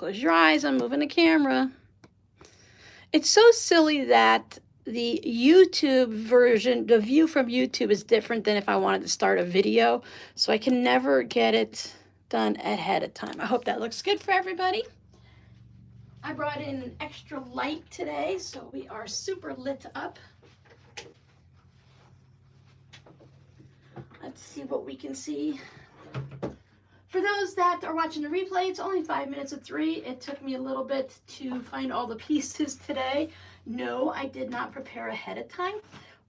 Close your eyes, I'm moving the camera. It's so silly that the YouTube version, the view from YouTube is different than if I wanted to start a video. So I can never get it done ahead of time. I hope that looks good for everybody. I brought in an extra light today, so we are super lit up. Let's see what we can see. For those that are watching the replay, it's only 5 minutes of 3. It took me a little bit to find all the pieces today. No, I did not prepare ahead of time.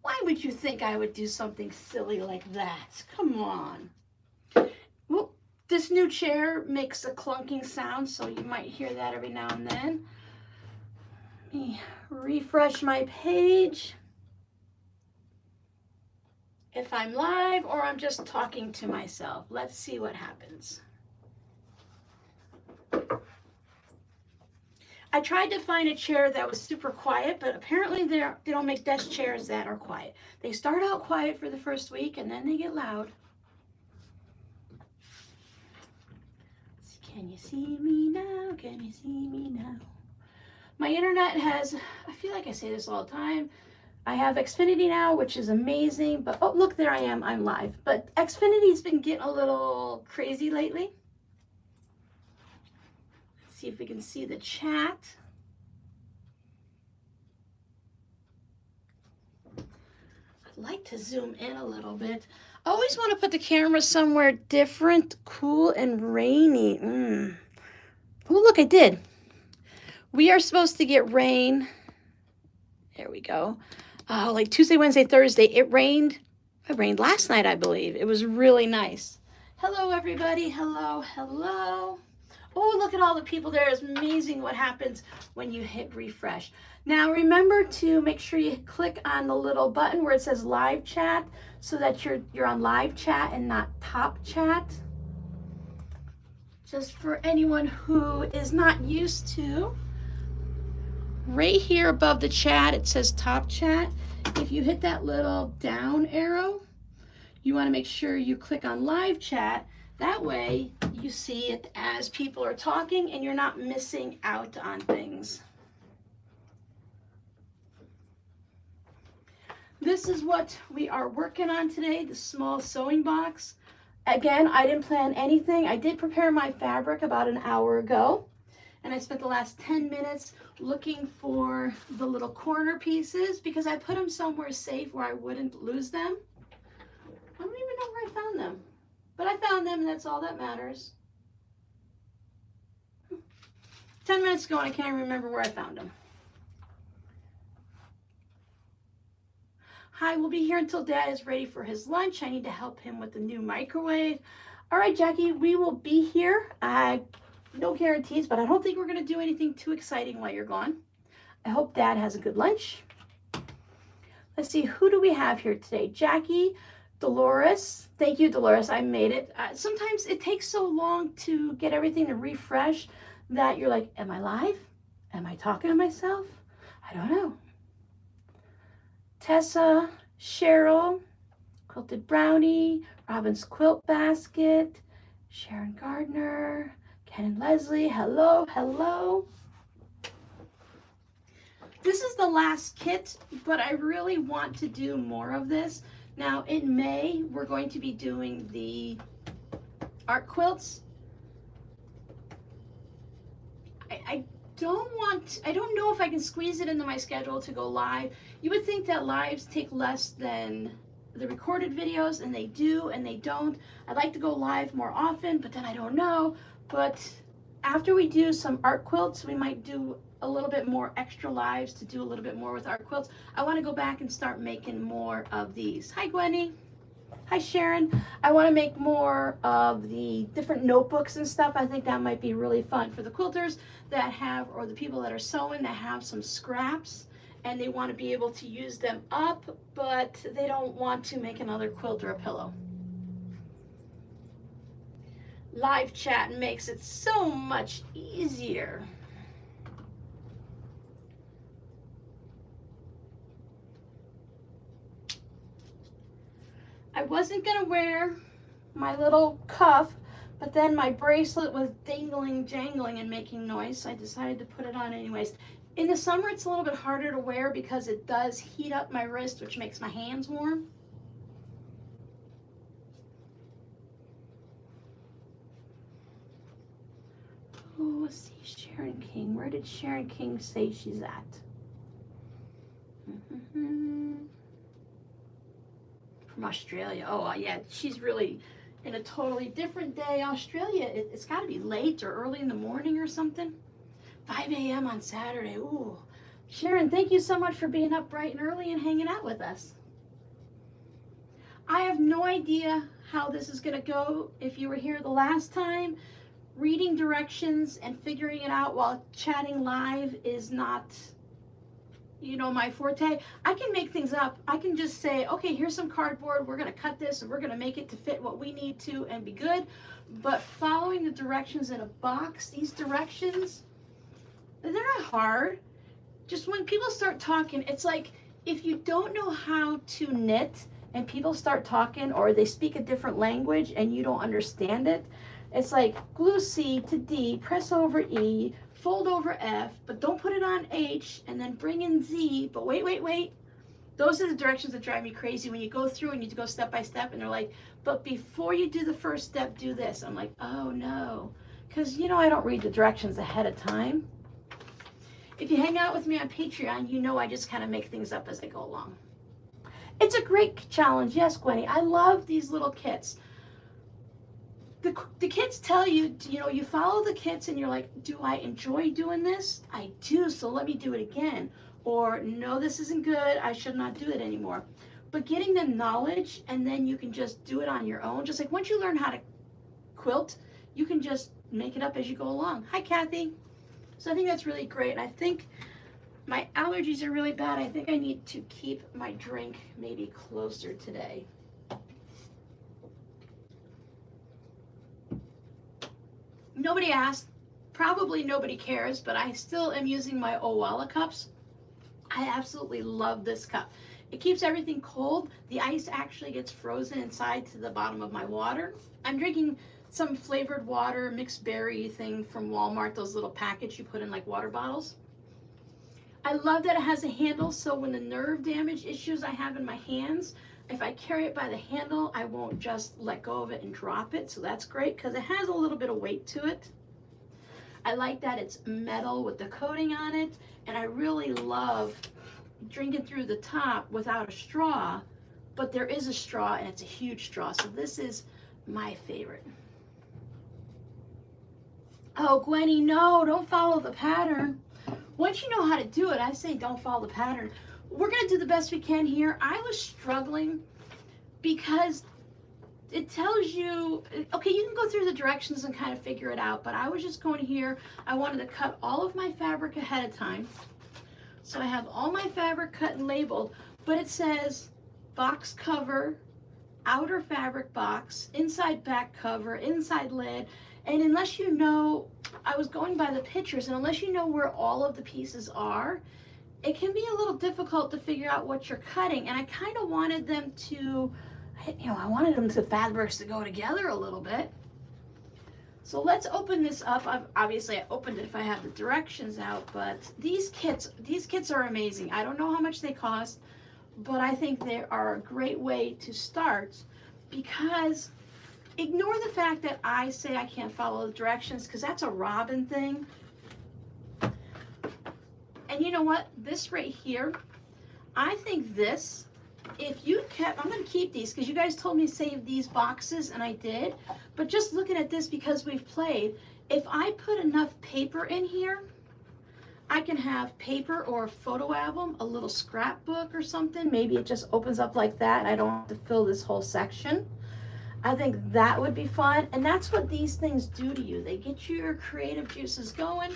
Why would you think I would do something silly like that? Come on. Well, this new chair makes a clunking sound, so you might hear that every now and then. Let me refresh my page. If I'm live or I'm just talking to myself. Let's see what happens. I tried to find a chair that was super quiet, but apparently they don't make desk chairs that are quiet. They start out quiet for the first week and then they get loud. Can you see me now? Can you see me now? My internet has, I feel like I say this all the time, I have Xfinity now, which is amazing, but oh, look, there I am, I'm live. But Xfinity's been getting a little crazy lately. Let's see if we can see the chat. I'd like to zoom in a little bit. I always want to put the camera somewhere different, cool and rainy. Oh, look, I did. We are supposed to get rain. There we go. Like Tuesday, Wednesday, Thursday, it rained. It rained last night, I believe. It was really nice. Hello, everybody. Hello, hello. Oh, look at all the people there. It's amazing what happens when you hit refresh. Now, remember to make sure you click on the little button where it says live chat so that you're on live chat and not top chat. Just for anyone who is not used to. Right here above the chat, it says top chat. If you hit that little down arrow, you want to make sure you click on live chat. That way you see it as people are talking and you're not missing out on things. This is what we are working on today, the small sewing box. Again, I didn't plan anything. I did prepare my fabric about an hour ago. And I spent the last 10 minutes looking for the little corner pieces because I put them somewhere safe where I wouldn't lose them. I don't even know where I found them, but I found them and that's all that matters. 10 minutes ago and I can't even remember where I found them. Hi, we'll be here until Dad is ready for his lunch. I need to help him with the new microwave. All right, Jackie, we will be here. No guarantees, but I don't think we're going to do anything too exciting while you're gone. I hope Dad has a good lunch. Let's see, who do we have here today? Jackie, Dolores. Thank you, Dolores. I made it. Sometimes it takes so long to get everything to refresh that you're like, am I live? Am I talking to myself? I don't know. Tessa, Cheryl, Quilted Brownie, Robin's Quilt Basket, Sharon Gardner, Ken and Leslie, hello, hello. This is the last kit, but I really want to do more of this. Now in May, we're going to be doing the art quilts. I don't know if I can squeeze it into my schedule to go live. You would think that lives take less than the recorded videos, and they do, and they don't. I'd like to go live more often, but then I don't know. But after we do some art quilts, we might do a little bit more extra lives to do a little bit more with art quilts. I want to go back and start making more of these. Hi, Gwenny. Hi, Sharon. I want to make more of the different notebooks and stuff. I think that might be really fun for the quilters that have, or the people that are sewing that have some scraps and they want to be able to use them up, but they don't want to make another quilt or a pillow. Live chat makes it so much easier. I wasn't gonna wear my little cuff, But then my bracelet was dangling, jangling, and making noise, so I decided to put it on anyways. In the summer, it's a little bit harder to wear because it does heat up my wrist, which makes my hands warm. Oh, let's see, Sharon King. Where did Sharon King say she's at? From Australia. Oh, yeah, she's really in a totally different day. Australia, it's got to be late or early in the morning or something. 5 a.m. on Saturday. Ooh. Sharon, thank you so much for being up bright and early and hanging out with us. I have no idea how this is going to go. If you were here the last time, reading directions and figuring it out while chatting live is not, you know, my forte. I can make things up. I can just say, okay, here's some cardboard. We're going to cut this and we're going to make it to fit what we need to and be good. But following the directions in a box, these directions, they're not hard. Just when people start talking, it's like if you don't know how to knit and people start talking or they speak a different language and you don't understand it, it's like glue C to D, press over E, fold over F, but don't put it on H, and then bring in Z, but wait. Those are the directions that drive me crazy when you go through and you go step by step, and they're like, but before you do the first step, do this. I'm like, oh no, because you know I don't read the directions ahead of time. If you hang out with me on Patreon, you know I just kind of make things up as I go along. It's a great challenge, yes, Gwenny. I love these little kits. The kids tell you, you know, you follow the kits and you're like, do I enjoy doing this? I do, so let me do it again. Or, no, this isn't good, I should not do it anymore. But getting the knowledge, and then you can just do it on your own. Just like once you learn how to quilt, you can just make it up as you go along. Hi, Kathy. So I think that's really great. And I think my allergies are really bad. I think I need to keep my drink maybe closer today. Nobody asked, probably nobody cares, but I still am using my Owala cups. I absolutely love this cup. It keeps everything cold. The ice actually gets frozen inside to the bottom of my water. I'm drinking some flavored water, mixed berry thing from Walmart, those little packets you put in like water bottles. I love that it has a handle, so when the nerve damage issues I have in my hands, if I carry it by the handle, I won't just let go of it and drop it. So that's great because it has a little bit of weight to it. I like that it's metal with the coating on it. And I really love drinking through the top without a straw. But there is a straw and it's a huge straw. So this is my favorite. Oh, Gwenny, no, don't follow the pattern. Once you know how to do it, I say don't follow the pattern. We're going to do the best we can here. I was struggling because it tells you, okay, you can go through the directions and kind of figure it out, but I was just going here. I wanted to cut all of my fabric ahead of time. So I have all my fabric cut and labeled, but it says box cover, outer fabric box, inside back cover, inside lid. And unless you know, I was going by the pictures, and unless you know where all of the pieces are, it can be a little difficult to figure out what you're cutting. And I kind of wanted them to, you know, I wanted them to fabrics to go together a little bit. So let's open this up. Obviously I opened it if I have the directions out, but these kits are amazing. I don't know how much they cost, but I think they are a great way to start, because ignore the fact that I say I can't follow the directions, because that's a Robin thing. And you know what? This right here, I think this, if you kept, I'm going to keep these because you guys told me to save these boxes, and I did. But just looking at this, because we've played, if I put enough paper in here, I can have paper or a photo album, a little scrapbook or something. Maybe it just opens up like that and I don't have to fill this whole section. I think that would be fun. And that's what these things do to you. They get your creative juices going,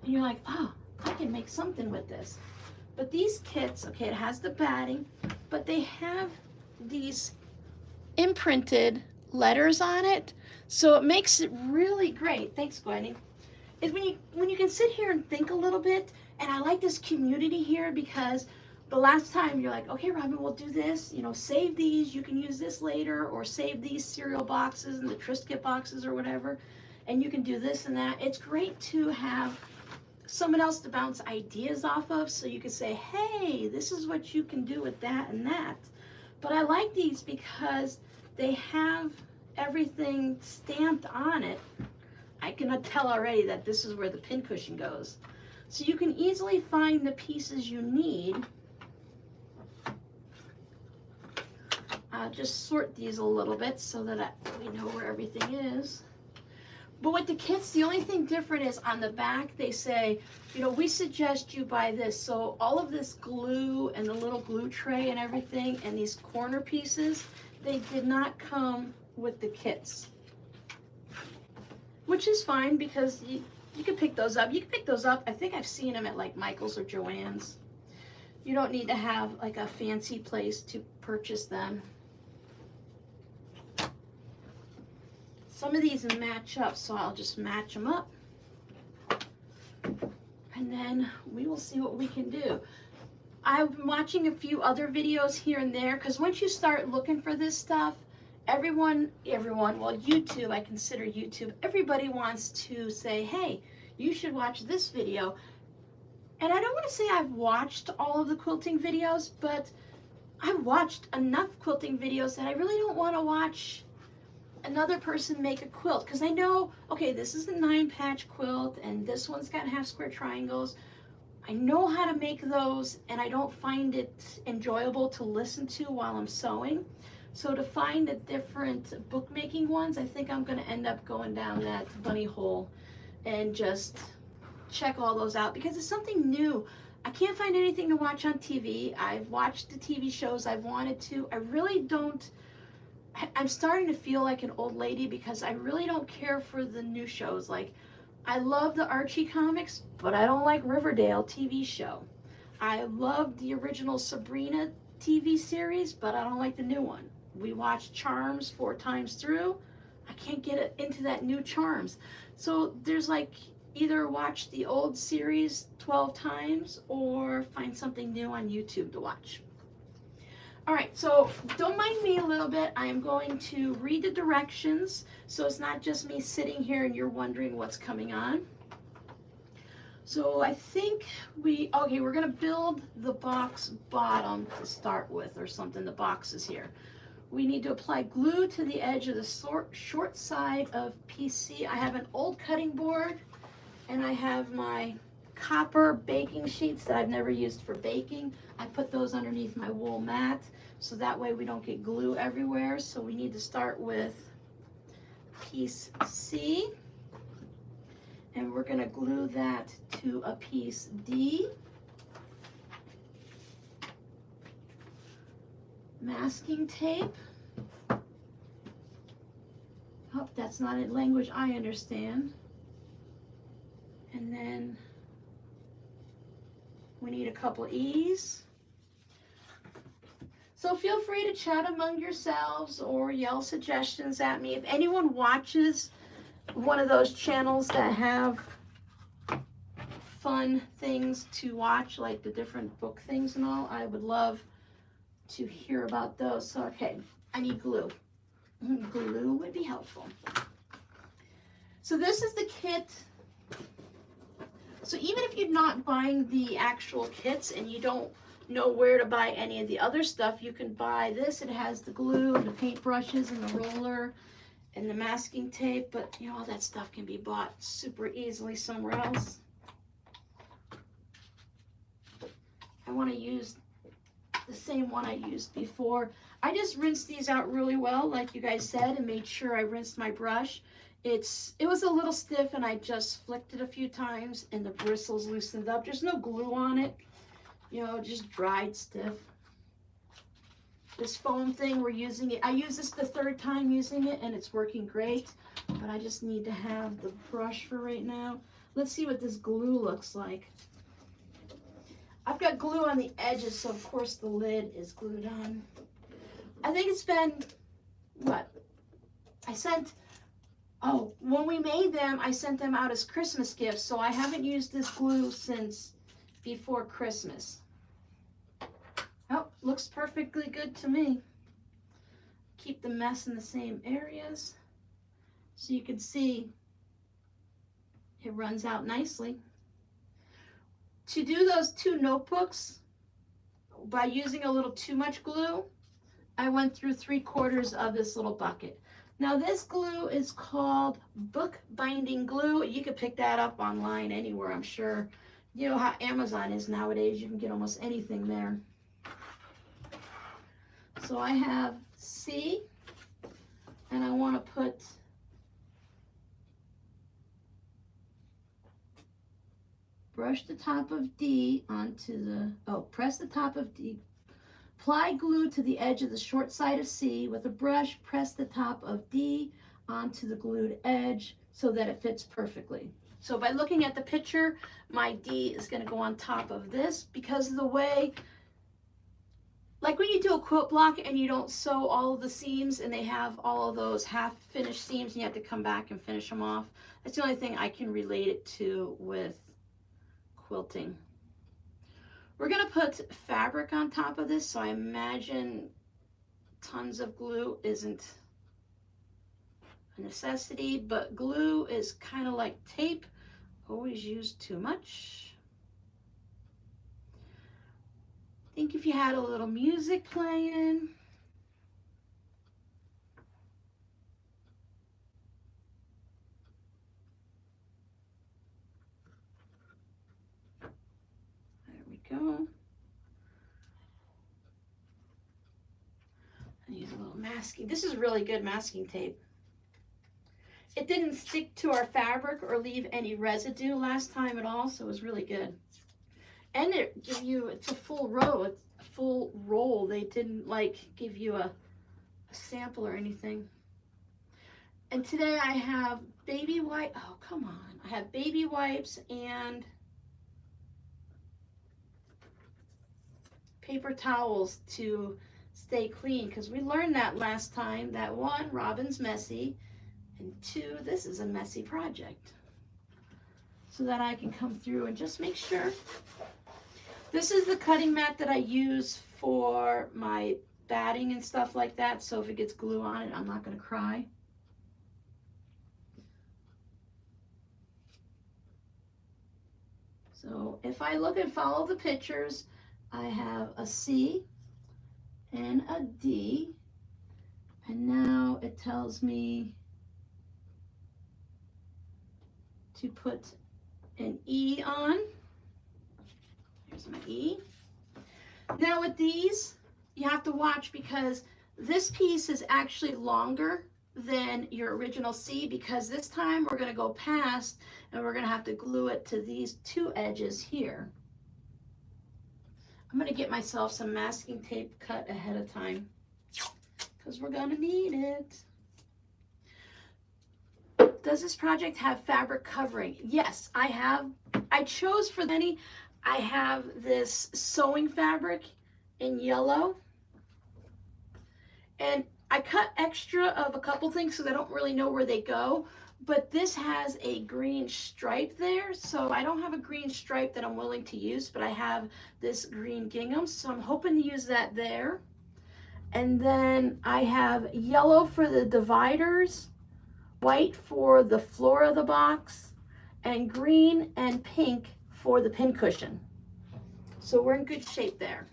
and you're like, oh, I can make something with this. But these kits, okay, it has the batting, but they have these imprinted letters on it, so it makes it really great. Thanks, Gwenny. Is when you can sit here and think a little bit. And I like this community here because the last time you're like, okay, Robin, we'll do this, you know, save these, you can use this later, or save these cereal boxes and the Triscuit boxes or whatever, and you can do this and that. It's great to have someone else to bounce ideas off of, so you can say, hey, this is what you can do with that and that. But I like these because they have everything stamped on it. I can tell already that this is where the pincushion goes. So you can easily find the pieces you need. I'll just sort these a little bit so that we know where everything is. But with the kits, the only thing different is on the back, they say, you know, we suggest you buy this. So all of this glue and the little glue tray and everything and these corner pieces, they did not come with the kits. Which is fine because you can pick those up. You can pick those up. I think I've seen them at like Michael's or Joann's. You don't need to have like a fancy place to purchase them. Some of these match up, so I'll just match them up. And then we will see what we can do. I've been watching a few other videos here and there, because once you start looking for this stuff, everyone, well, YouTube, I consider YouTube, everybody wants to say, hey, you should watch this video. And I don't want to say I've watched all of the quilting videos, but I've watched enough quilting videos that I really don't want to watch another person make a quilt, because I know, okay, this is a 9-patch quilt and this one's got half square triangles. I know how to make those, and I don't find it enjoyable to listen to while I'm sewing. So to find the different bookmaking ones, I think I'm going to end up going down that bunny hole and just check all those out, because it's something new. I can't find anything to watch on TV. I've watched the TV shows I've wanted to. I really don't. I'm starting to feel like an old lady, because I really don't care for the new shows. Like, I love the Archie comics, but I don't like Riverdale TV show. I love the original Sabrina TV series, but I don't like the new one. We watched Charms 4 times through. I can't get into that new Charms. So there's like, either watch the old series 12 times or find something new on YouTube to watch. All right, so don't mind me a little bit. I am going to read the directions, so it's not just me sitting here and you're wondering what's coming on. So I think we're gonna build the box bottom to start with, or something, the boxes here. We need to apply glue to the edge of the short side of PC. I have an old cutting board, and I have my copper baking sheets that I've never used for baking. I put those underneath my wool mat, so that way we don't get glue everywhere. So we need to start with piece C, and we're going to glue that to a piece D. Masking tape. Oh, that's not a language I understand. And then we need a couple E's. So feel free to chat among yourselves or yell suggestions at me. If anyone watches one of those channels that have fun things to watch, like the different book things and all, I would love to hear about those. So, okay, I need glue. Glue would be helpful. So this is the kit. So even if you're not buying the actual kits and you don't know where to buy any of the other stuff, you can buy this. It has the glue and the paintbrushes and the roller and the masking tape, but you know, all that stuff can be bought super easily somewhere else. I want to use the same one I used before. I just rinsed these out really well, like you guys said, and made sure I rinsed my brush. It was a little stiff, and I just flicked it a few times and the bristles loosened up. There's no glue on it, you know, just dried stiff. This foam thing, we're using it. I use this the 3rd time using it, and it's working great, but I just need to have the brush for right now. Let's see what this glue looks like. I've got glue on the edges, so of course the lid is glued on. I think it's been, what? When we made them, I sent them out as Christmas gifts, so I haven't used this glue since before Christmas. looks perfectly good to me. Keep the mess in the same areas so you can see it runs out nicely. To do those 2 notebooks, by using a little too much glue, I went through 3/4 of this little bucket. Now this glue is called book binding glue. You could pick that up online anywhere, I'm sure. You know how Amazon is nowadays. You can get almost anything there. So I have C, and I want to put brush the top of D onto the, press the top of D. Apply glue to the edge of the short side of C. With a brush, press the top of D onto the glued edge so that it fits perfectly. So by looking at the picture, my D is going to go on top of this because of the way, like when you do a quilt block and you don't sew all of the seams and they have all of those half-finished seams and you have to come back and finish them off. That's the only thing I can relate it to with quilting. We're going to put fabric on top of this, so I imagine tons of glue isn't a necessity, but glue is kind of like tape. Always use too much. I think if you had a little music playing. There we go. I use a little masking. This is really good masking tape. It didn't stick to our fabric or leave any residue last time at all, so it was really good. And it give you, it's a full row, it's a full roll. They didn't like give you a sample or anything. And today I have baby wipe, oh come on. I have baby wipes and paper towels to stay clean, because we learned that last time, that 1, Robin's messy, and 2, this is a messy project. So that I can come through and just make sure. This is the cutting mat that I use for my batting and stuff like that, so if it gets glue on it, I'm not going to cry. So if I look and follow the pictures, I have a C and a D, and now it tells me to put an E on. Here's my E. Now with these, you have to watch because this piece is actually longer than your original C, because this time we're going to go past and we're going to have to glue it to these 2 edges here. I'm going to get myself some masking tape cut ahead of time because we're going to need it. Does this project have fabric covering? Yes, I have. I chose for any. I have this sewing fabric in yellow, and I cut extra of a couple things because I don't really know where they go, but this has a green stripe there, so I don't have a green stripe that I'm willing to use, but I have this green gingham, so I'm hoping to use that there. And then I have yellow for the dividers, white for the floor of the box, and green and pink for the pin cushion. So we're in good shape there.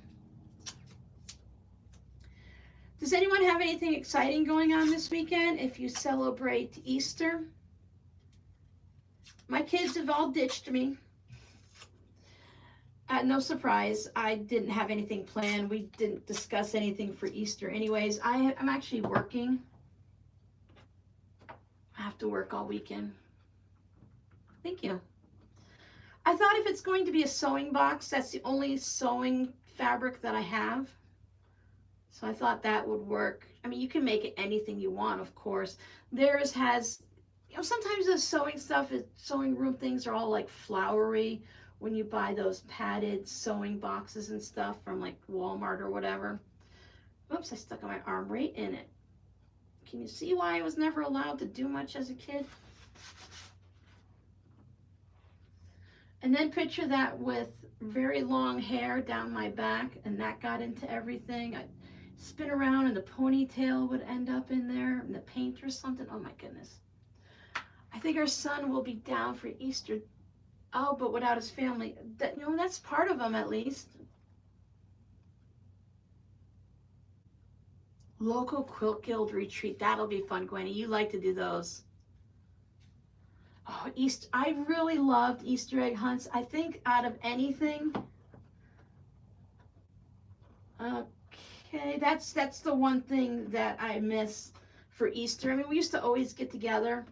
Does anyone have anything exciting going on this weekend if you celebrate Easter? My kids have all ditched me. No surprise, I didn't have anything planned. We didn't discuss anything for Easter anyways. I'm actually working. I have to work all weekend. Thank you. I thought if it's going to be a sewing box, that's the only sewing fabric that I have. So I thought that would work. I mean, you can make it anything you want, of course. Theirs has, you know, sometimes the sewing stuff, sewing room things are all like flowery when you buy those padded sewing boxes and stuff from like Walmart or whatever. Oops, I stuck my arm right in it. Can you see why I was never allowed to do much as a kid? And then picture that with very long hair down my back, and that got into everything. I'd spin around and the ponytail would end up in there, and the paint or something. Oh my goodness. I think our son will be down for Easter. Oh, but without his family. That, you know, that's part of him at least. Local Quilt Guild retreat. That'll be fun, Gwenny. You like to do those. Oh, Easter. I really loved Easter egg hunts. I think out of anything. Okay, that's the one thing that I miss for Easter. I mean, we used to always get together,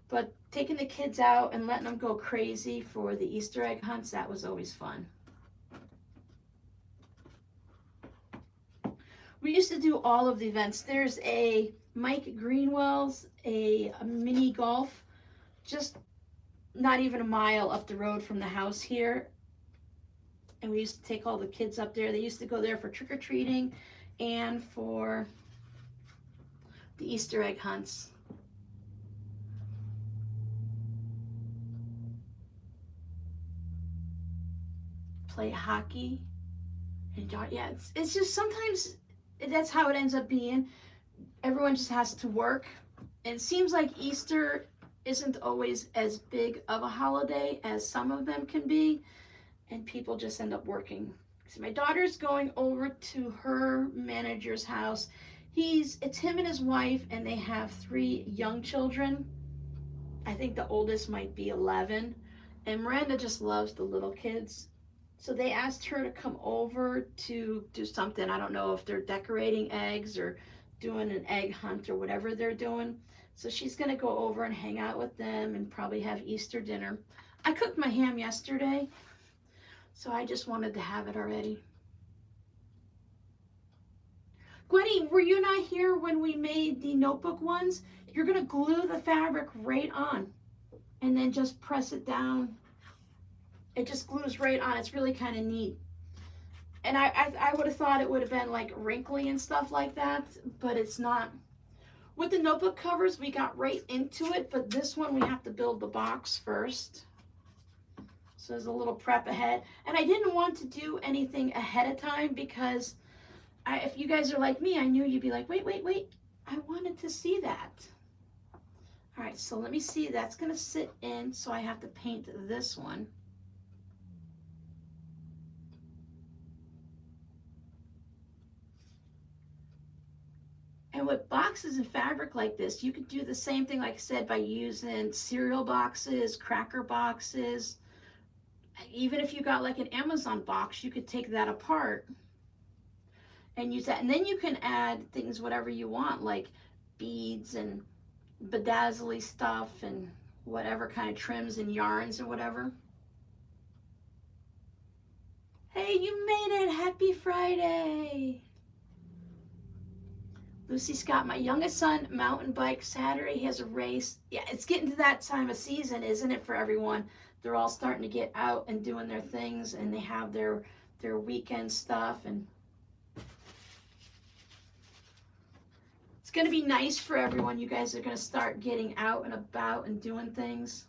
but taking the kids out and letting them go crazy for the Easter egg hunts, that was always fun. We used to do all of the events. There's a Mike Greenwell's, a mini golf, just not even a mile up the road from the house here. And we used to take all the kids up there. They used to go there for trick-or-treating and for the Easter egg hunts. Play hockey. Enjoy. Yeah, it's just sometimes that's how it ends up being. Everyone just has to work. And it seems like Easter isn't always as big of a holiday as some of them can be. And people just end up working. So my daughter's going over to her manager's house. It's him and his wife, and they have 3 young children. I think the oldest might be 11. And Miranda just loves the little kids. So they asked her to come over to do something. I don't know if they're decorating eggs or doing an egg hunt or whatever they're doing. So she's gonna go over and hang out with them and probably have Easter dinner. I cooked my ham yesterday, so I just wanted to have it already. Gwenny, were you not here when we made the notebook ones? You're gonna glue the fabric right on and then just press it down. It just glues right on. It's really kind of neat. And I would have thought it would have been like wrinkly and stuff like that, but it's not. With the notebook covers, we got right into it, but this one we have to build the box first. So there's a little prep ahead. And I didn't want to do anything ahead of time because if you guys are like me, I knew you'd be like, wait, I wanted to see that. All right, so let me see. That's going to sit in, so I have to paint this one. And with boxes and fabric like this, you could do the same thing, like I said, by using cereal boxes, cracker boxes. Even if you got like an Amazon box, you could take that apart and use that. And then you can add things, whatever you want, like beads and bedazzly stuff and whatever kind of trims and yarns or whatever. Hey, you made it. Happy Friday. Lucy Scott, my youngest son, mountain bike Saturday. He has a race. Yeah, it's getting to that time of season, isn't it, for everyone? They're all starting to get out and doing their things, and they have their weekend stuff. And it's going to be nice for everyone. You guys are going to start getting out and about and doing things.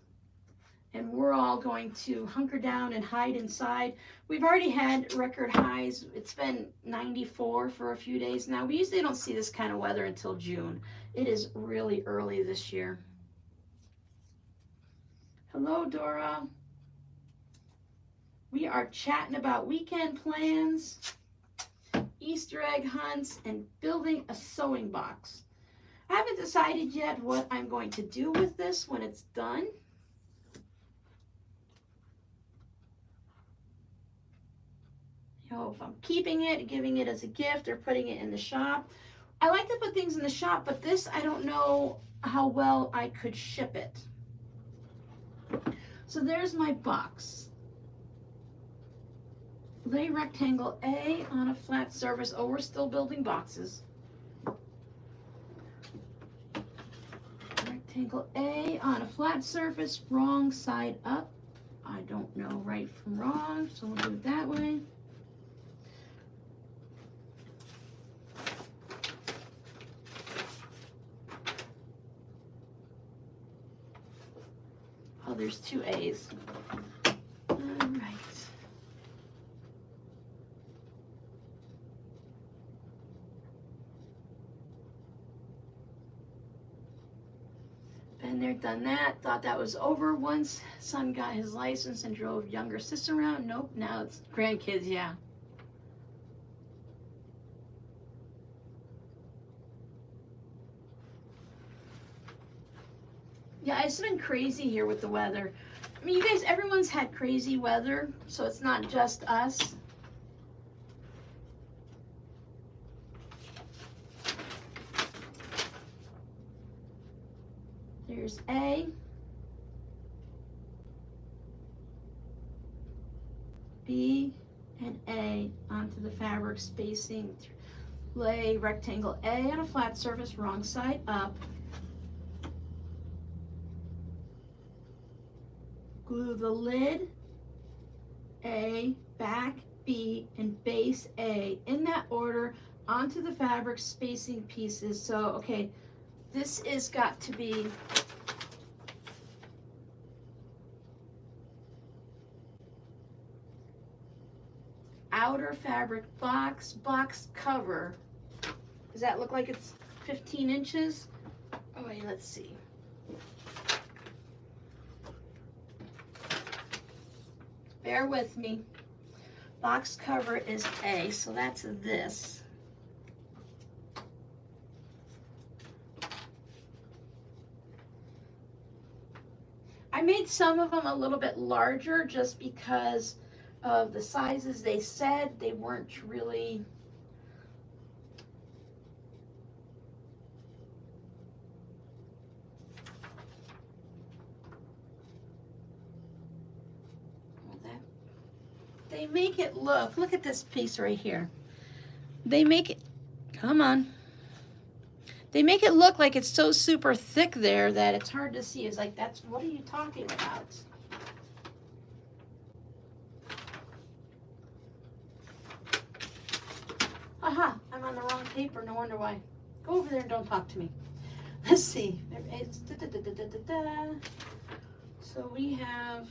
And we're all going to hunker down and hide inside. We've already had record highs. It's been 94 for a few days now. We usually don't see this kind of weather until June. It is really early this year. Hello, Dora. We are chatting about weekend plans, Easter egg hunts, and building a sewing box. I haven't decided yet what I'm going to do with this when it's done. You know, if I'm keeping it, giving it as a gift, or putting it in the shop. I like to put things in the shop, but this, I don't know how well I could ship it. So there's my box. Lay rectangle A on a flat surface. Oh, we're still building boxes. Rectangle A on a flat surface, wrong side up. I don't know right from wrong, so we'll do it that way. Oh, there's 2 A's. Been there, done that. Thought that was over once son got his license and drove younger sister around. Nope, now it's grandkids, yeah. Yeah, it's been crazy here with the weather. I mean, you guys, everyone's had crazy weather, so it's not just us. There's A. B and A onto the fabric, spacing, lay rectangle A on a flat surface, wrong side up. Glue the lid, A, back, B, and base A in that order onto the fabric, spacing pieces. So, okay, this is got to be outer fabric box cover. Does that look like it's 15 inches? Oh wait, let's see. Bear with me. Box cover is A, so that's this. I made some of them a little bit larger just because of the sizes they said. They weren't really they make it look at this piece right here. They make it, come on. They make it look like it's so super thick there that it's hard to see. It's like, that's, what are you talking about? Aha, I'm on the wrong paper, no wonder why. Go over there and don't talk to me. Let's see. It's So we have,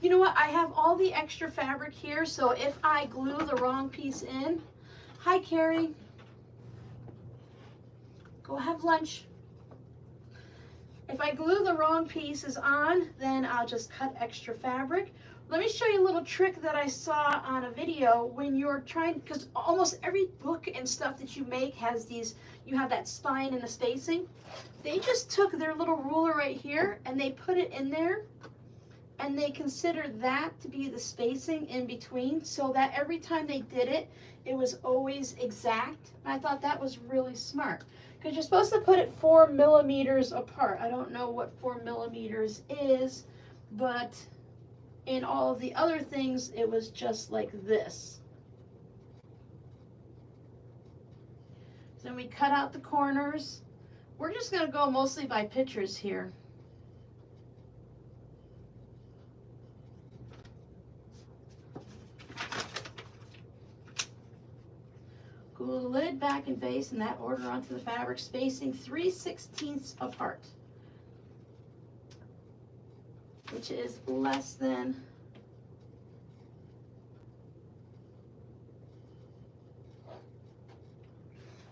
you know what? I have all the extra fabric here, so if I glue the wrong piece in, hi Carrie, go have lunch. If I glue the wrong pieces on, then I'll just cut extra fabric. Let me show you a little trick that I saw on a video when you're trying, because almost every book and stuff that you make has these, you have that spine and the spacing. They just took their little ruler right here and they put it in there, and they considered that to be the spacing in between, so that every time they did it, it was always exact. And I thought that was really smart, because you're supposed to put it 4 millimeters apart. I don't know what 4 millimeters is, but in all of the other things, it was just like this. Then we cut out the corners. We're just gonna go mostly by pictures here. Glue the lid, back, and base in that order onto the fabric, spacing 3/16 apart, which is less than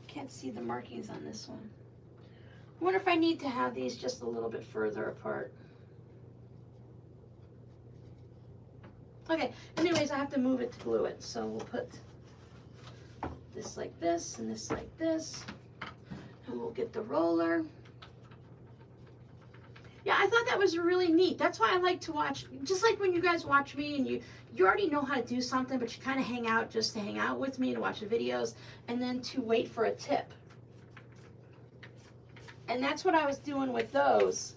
can't see the markings on this one. I wonder if I need to have these just a little bit further apart. Okay, anyways, I have to move it to glue it, so we'll put this like this and this like this, and we'll get the roller. Yeah, I thought that was really neat. That's why I like to watch, just like when you guys watch me and you already know how to do something, but you kind of hang out just to hang out with me and watch the videos, and then to wait for a tip. And that's what I was doing with those.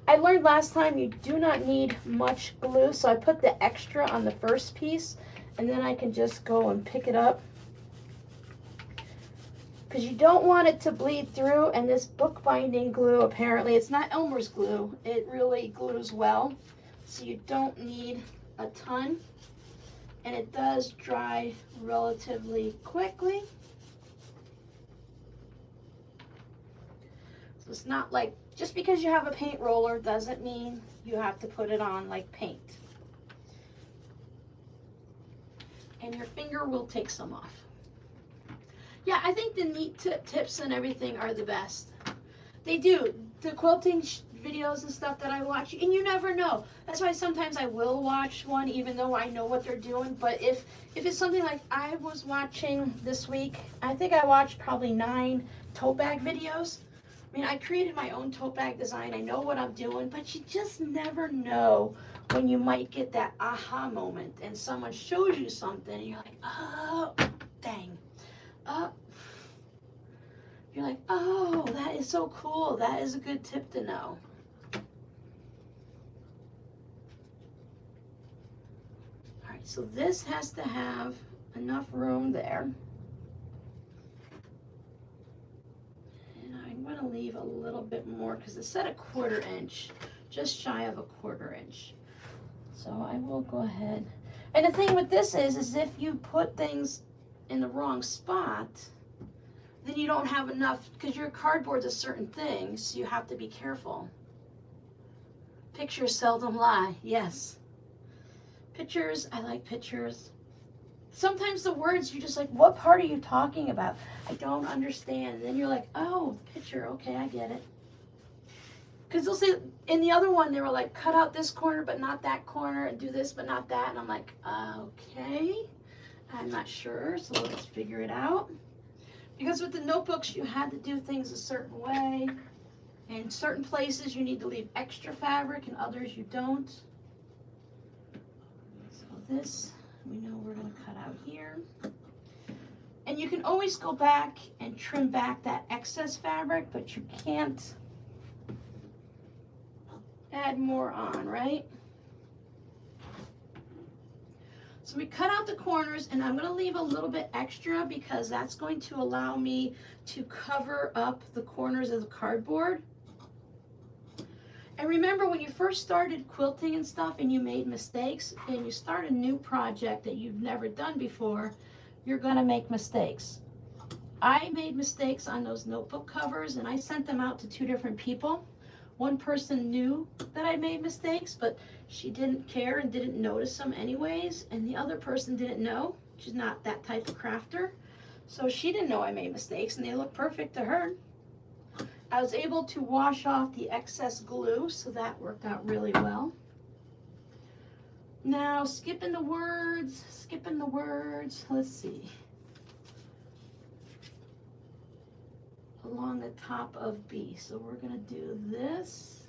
I learned last time you do not need much glue, so I put the extra on the first piece, and then I can just go and pick it up. Because you don't want it to bleed through, and this bookbinding glue, apparently, it's not Elmer's glue. It really glues well, so you don't need a ton, and it does dry relatively quickly. So it's not like, just because you have a paint roller doesn't mean you have to put it on like paint. And your finger will take some off. Yeah, I think the neat tips and everything are the best. They do. the quilting videos and stuff that I watch, and you never know. That's why sometimes I will watch one even though I know what they're doing. But if it's something like I was watching this week, I think I watched probably 9 tote bag videos. I mean, I created my own tote bag design. I know what I'm doing, but you just never know when you might get that aha moment and someone shows you something and you're like, oh, dang. You're like, oh, that is so cool. That is a good tip to know. All right, so this has to have enough room there. And I'm going to leave a little bit more because it's at a 1/4 inch, just shy of a 1/4 inch. So I will go ahead. And the thing with this is if you put things in the wrong spot, then you don't have enough, because your cardboard's a certain thing, so you have to be careful. Pictures seldom lie, yes. Pictures, I like pictures. Sometimes the words, you're just like, what part are you talking about? I don't understand. And then you're like, oh, picture, okay, I get it. Because they'll say, in the other one, they were like, cut out this corner, but not that corner, and do this, but not that. And I'm like, okay, I'm not sure, so let's figure it out. Because with the notebooks, you had to do things a certain way. In certain places, you need to leave extra fabric, and others you don't. So this, we know we're going to cut out here. And you can always go back and trim back that excess fabric, but you can't add more on, right? So we cut out the corners, and I'm going to leave a little bit extra because that's going to allow me to cover up the corners of the cardboard. And remember, when you first started quilting and stuff and you made mistakes and you start a new project that you've never done before, you're going to make mistakes. I made mistakes on those notebook covers, and I sent them out to 2 different people. One person knew that I made mistakes, but she didn't care and didn't notice them anyways. And the other person didn't know. She's not that type of crafter. So she didn't know I made mistakes, and they look perfect to her. I was able to wash off the excess glue, so that worked out really well. Now, skipping the words, let's see. Along the top of B. So we're going to do this.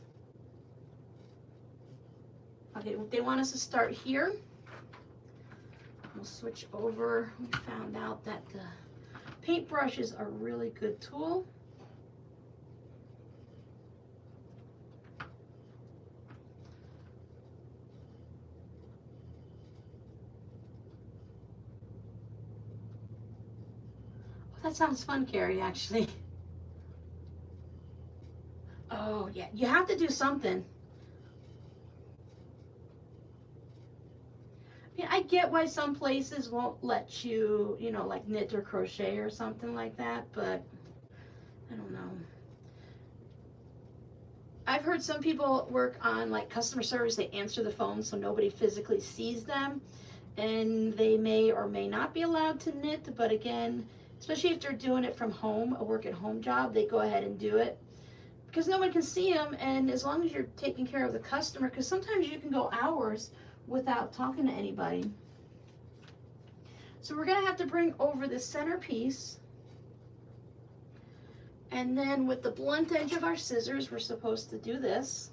Okay, they want us to start here. We'll switch over. We found out that the paintbrushes are a really good tool. Oh, that sounds fun, Carrie, actually. Oh, yeah, you have to do something. I mean, I get why some places won't let you, you know, like knit or crochet or something like that, but I don't know. I've heard some people work on like customer service, they answer the phone so nobody physically sees them, and they may or may not be allowed to knit, but again, especially if they're doing it from home, a work at home job, they go ahead and do it. Because no one can see them, and as long as you're taking care of the customer, because sometimes you can go hours without talking to anybody. So we're going to have to bring over the center piece, and then with the blunt edge of our scissors, we're supposed to do this.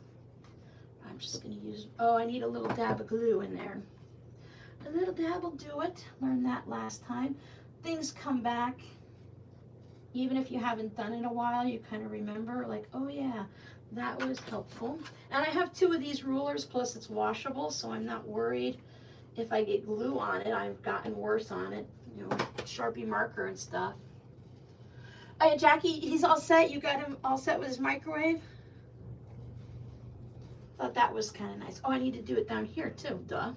I'm just going to use, oh, I need a little dab of glue in there. A little dab will do it. Learned that last time. Things come back. Even if you haven't done it in a while, you kind of remember, like, oh yeah, that was helpful. And I have 2 of these rulers, plus it's washable, so I'm not worried if I get glue on it. I've gotten worse on it, you know, Sharpie marker and stuff. Hey, Jackie, he's all set. You got him all set with his microwave? Thought that was kind of nice. Oh, I need to do it down here too, duh.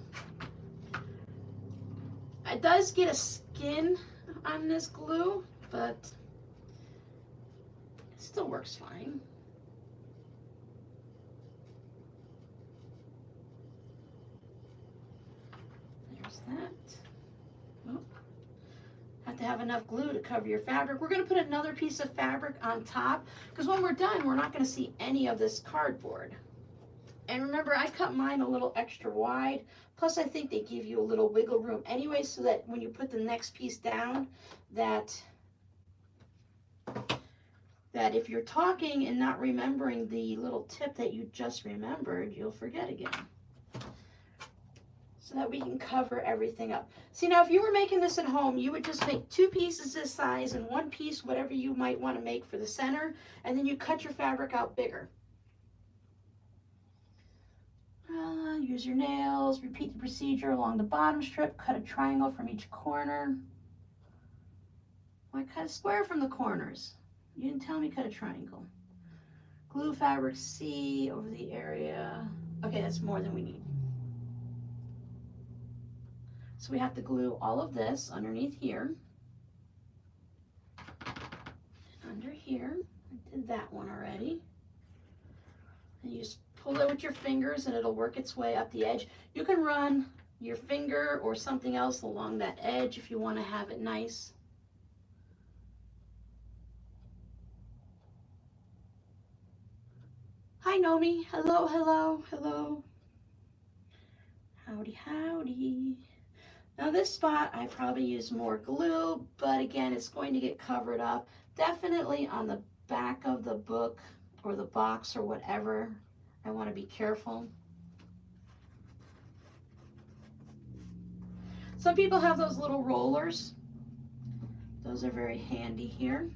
It does get a skin on this glue, but it still works fine. There's that. Oh, to have enough glue to cover your fabric. We're going to put another piece of fabric on top because when we're done, we're not going to see any of this cardboard. And remember, I cut mine a little extra wide. Plus, I think they give you a little wiggle room anyway, so that when you put the next piece down, that if you're talking and not remembering the little tip that you just remembered, you'll forget again. So that we can cover everything up. See, now if you were making this at home, you would just make 2 pieces this size and 1 piece whatever you might want to make for the center, and then you cut your fabric out bigger. Use your nails, repeat the procedure along the bottom strip, cut a triangle from each corner. Why cut a square from the corners? You didn't tell me cut a triangle. Glue fabric C over the area. Okay, that's more than we need. So we have to glue all of this underneath here. Under here, I did that one already. And you just pull it with your fingers and it'll work its way up the edge. You can run your finger or something else along that edge if you want to have it nice. Hi Nomi, hello, hello, hello. Howdy, howdy. Now this spot, I probably use more glue, but again, it's going to get covered up. Definitely on the back of the book or the box or whatever, I want to be careful. Some people have those little rollers. Those are very handy here.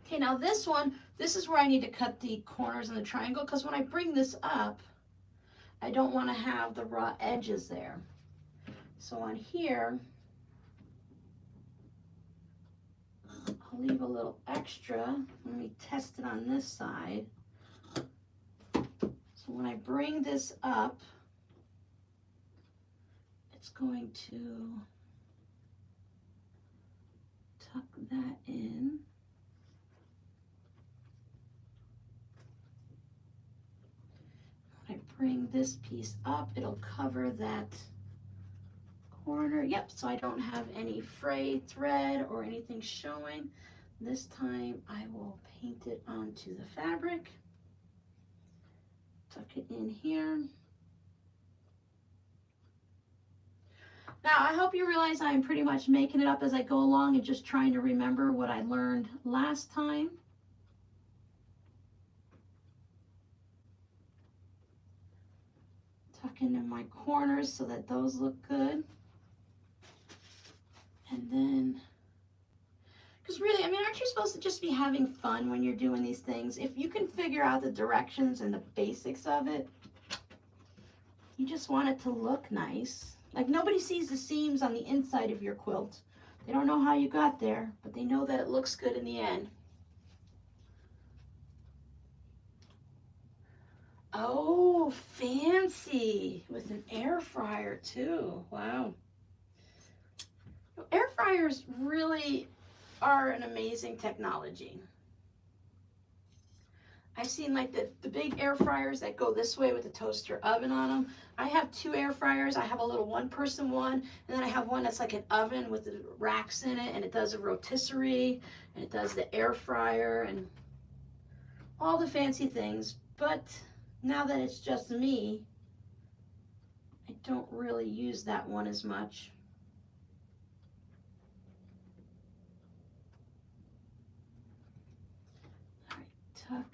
Okay, now this one, this is where I need to cut the corners in the triangle because when I bring this up, I don't want to have the raw edges there. So on here, I'll leave a little extra. Let me test it on this side. So when I bring this up, it's going to tuck that in. When I bring this piece up, it'll cover that corner. Yep, so I don't have any fray thread or anything showing. This time I will paint it onto the fabric. Tuck it in here. Now, I hope you realize I'm pretty much making it up as I go along and just trying to remember what I learned last time. Tuck into my corners so that those look good. And then, because really, I mean, aren't you supposed to just be having fun when you're doing these things? If you can figure out the directions and the basics of it, you just want it to look nice. Like nobody sees the seams on the inside of your quilt. They don't know how you got there, but they know that it looks good in the end. Oh, fancy, with an air fryer too. Wow. Air fryers really are an amazing technology. I've seen like the big air fryers that go this way with the toaster oven on them. I have 2 air fryers. I have a little 1-person one, and then I have one that's like an oven with the racks in it, and it does a rotisserie, and it does the air fryer, and all the fancy things. But now that it's just me, I don't really use that one as much. All right, tuck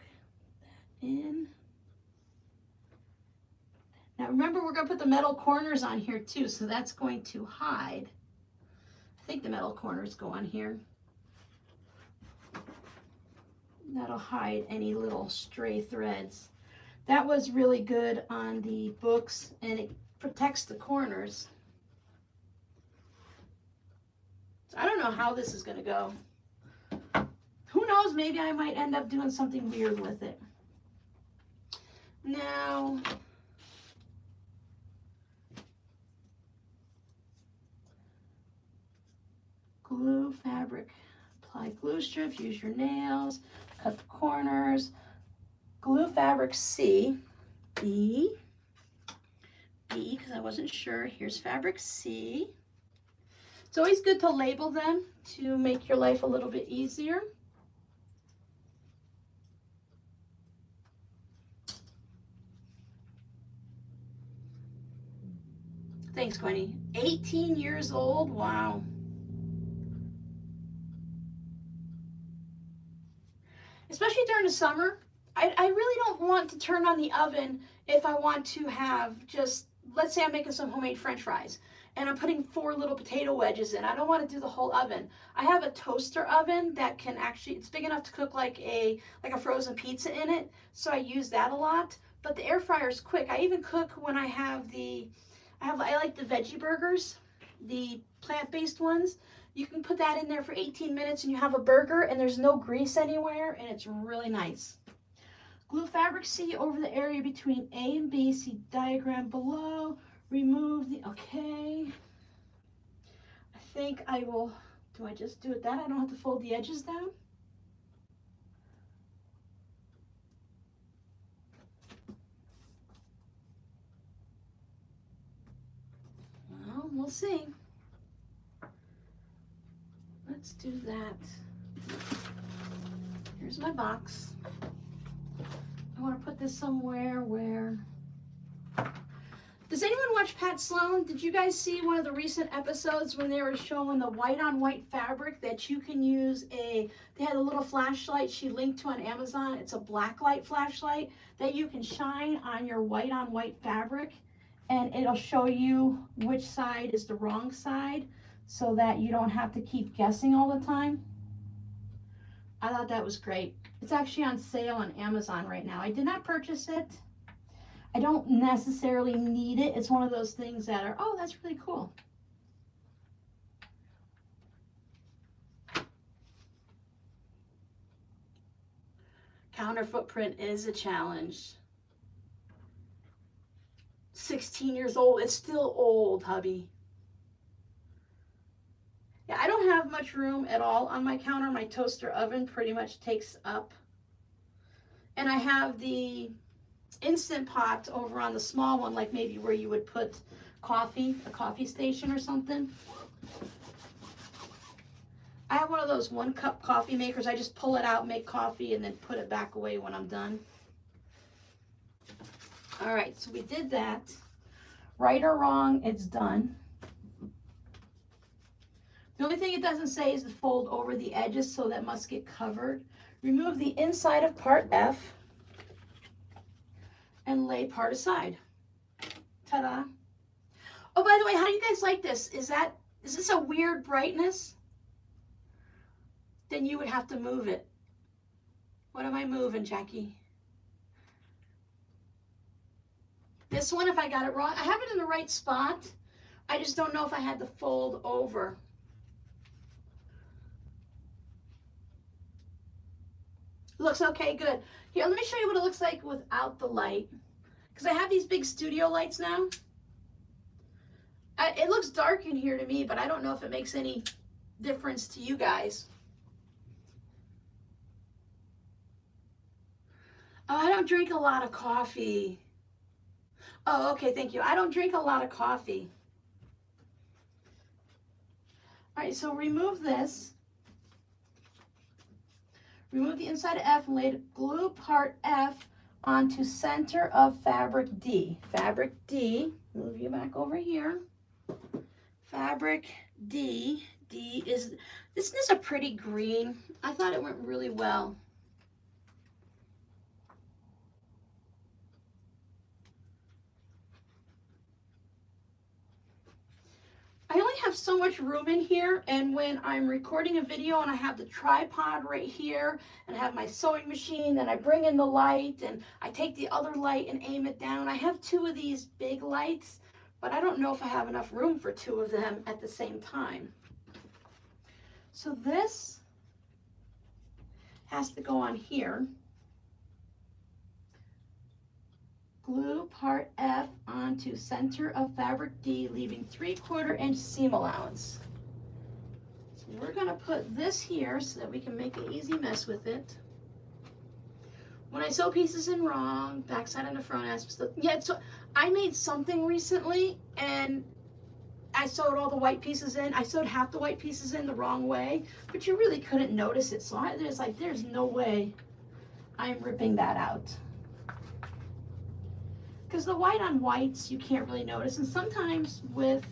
that in. Now remember, we're going to put the metal corners on here too, so that's going to hide. I think the metal corners go on here. That'll hide any little stray threads. That was really good on the books, and it protects the corners. So I don't know how this is going to go. Who knows, maybe I might end up doing something weird with it. Now, glue fabric, apply glue strips, use your nails, cut the corners. Glue fabric C, B, because I wasn't sure. Here's fabric C. It's always good to label them to make your life a little bit easier. Thanks, Quinny. 18 years old, wow. Especially during the summer, I really don't want to turn on the oven if I want to have just, let's say I'm making some homemade French fries and I'm putting 4 little potato wedges in. I don't want to do the whole oven. I have a toaster oven that can actually, it's big enough to cook like a frozen pizza in it, so I use that a lot. But the air fryer is quick. I even cook when I have I like the veggie burgers, the plant-based ones. You can put that in there for 18 minutes and you have a burger and there's no grease anywhere and it's really nice. Glue fabric C over the area between A and B. See diagram below. Remove the, okay. I think I will, do I just do it that? I don't have to fold the edges down? Well, we'll see. Let's do that. Here's my box. I want to put this somewhere where... Does anyone watch Pat Sloan? Did you guys see one of the recent episodes when they were showing the white on white fabric that you can use they had a little flashlight she linked to on Amazon. It's a black light flashlight that you can shine on your white on white fabric and it'll show you which side is the wrong side so that you don't have to keep guessing all the time. I thought that was great. It's actually on sale on Amazon right now. I did not purchase it. I don't necessarily need it. It's one of those things that are, oh, that's really cool. Counter footprint is a challenge. 16 years old. It's still old, hubby. Yeah, I don't have much room at all on my counter. My toaster oven pretty much takes up. And I have the Instant Pot over on the small one, like maybe where you would put coffee, a coffee station or something. I have one of those 1-cup coffee makers. I just pull it out, make coffee, and then put it back away when I'm done. All right, so we did that. Right or wrong, it's done. The only thing it doesn't say is to fold over the edges, so that must get covered. Remove the inside of part F and lay part aside. Ta-da. Oh, by the way, how do you guys like this? Is this a weird brightness? Then you would have to move it. What am I moving, Jackie? This one, if I got it wrong, I have it in the right spot. I just don't know if I had to fold over. Looks okay, good. Here, let me show you what it looks like without the light. Because I have these big studio lights now. It looks dark in here to me, but I don't know if it makes any difference to you guys. Oh, I don't drink a lot of coffee. Oh, okay, thank you. I don't drink a lot of coffee. All right, so remove this. Remove the inside of F and glue part F onto center of fabric D. Fabric D, move you back over here. Fabric D, this is a pretty green. I thought it went really well. I only have so much room in here, and when I'm recording a video and I have the tripod right here and I have my sewing machine and I bring in the light and I take the other light and aim it down. I have 2 of these big lights, but I don't know if I have enough room for 2 of them at the same time. So this has to go on here. Glue part F onto center of fabric D, leaving 3/4 inch seam allowance. So we're going to put this here so that we can make an easy mess with it. When I sew pieces in wrong, backside and the front, yeah, so I made something recently and I sewed all the white pieces in. I sewed half the white pieces in the wrong way, but you really couldn't notice it. So there's no way I'm ripping that out. Because the white on whites, you can't really notice. And sometimes with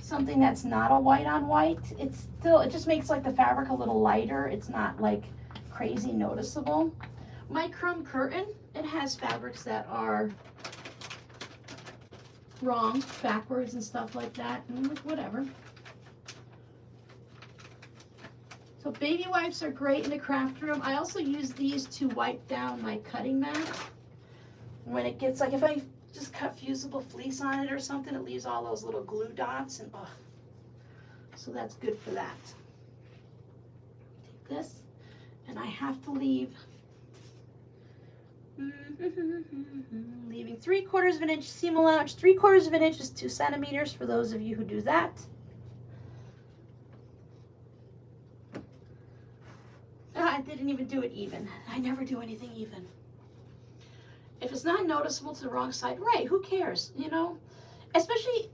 something that's not a white on white, it just makes like the fabric a little lighter. It's not like crazy noticeable. My crumb curtain, it has fabrics that are wrong, backwards and stuff like that, and like whatever. So baby wipes are great in the craft room. I also use these to wipe down my cutting mat. When it gets, like if I just cut fusible fleece on it or something, it leaves all those little glue dots, and so that's good for that. Take this, and I have to leave, leaving 3/4 of an inch seam allowance. 3/4 of an inch is 2 centimeters for those of you who do that. I didn't even do it even. I never do anything even. If it's not noticeable to the wrong side, right, who cares, you know? Especially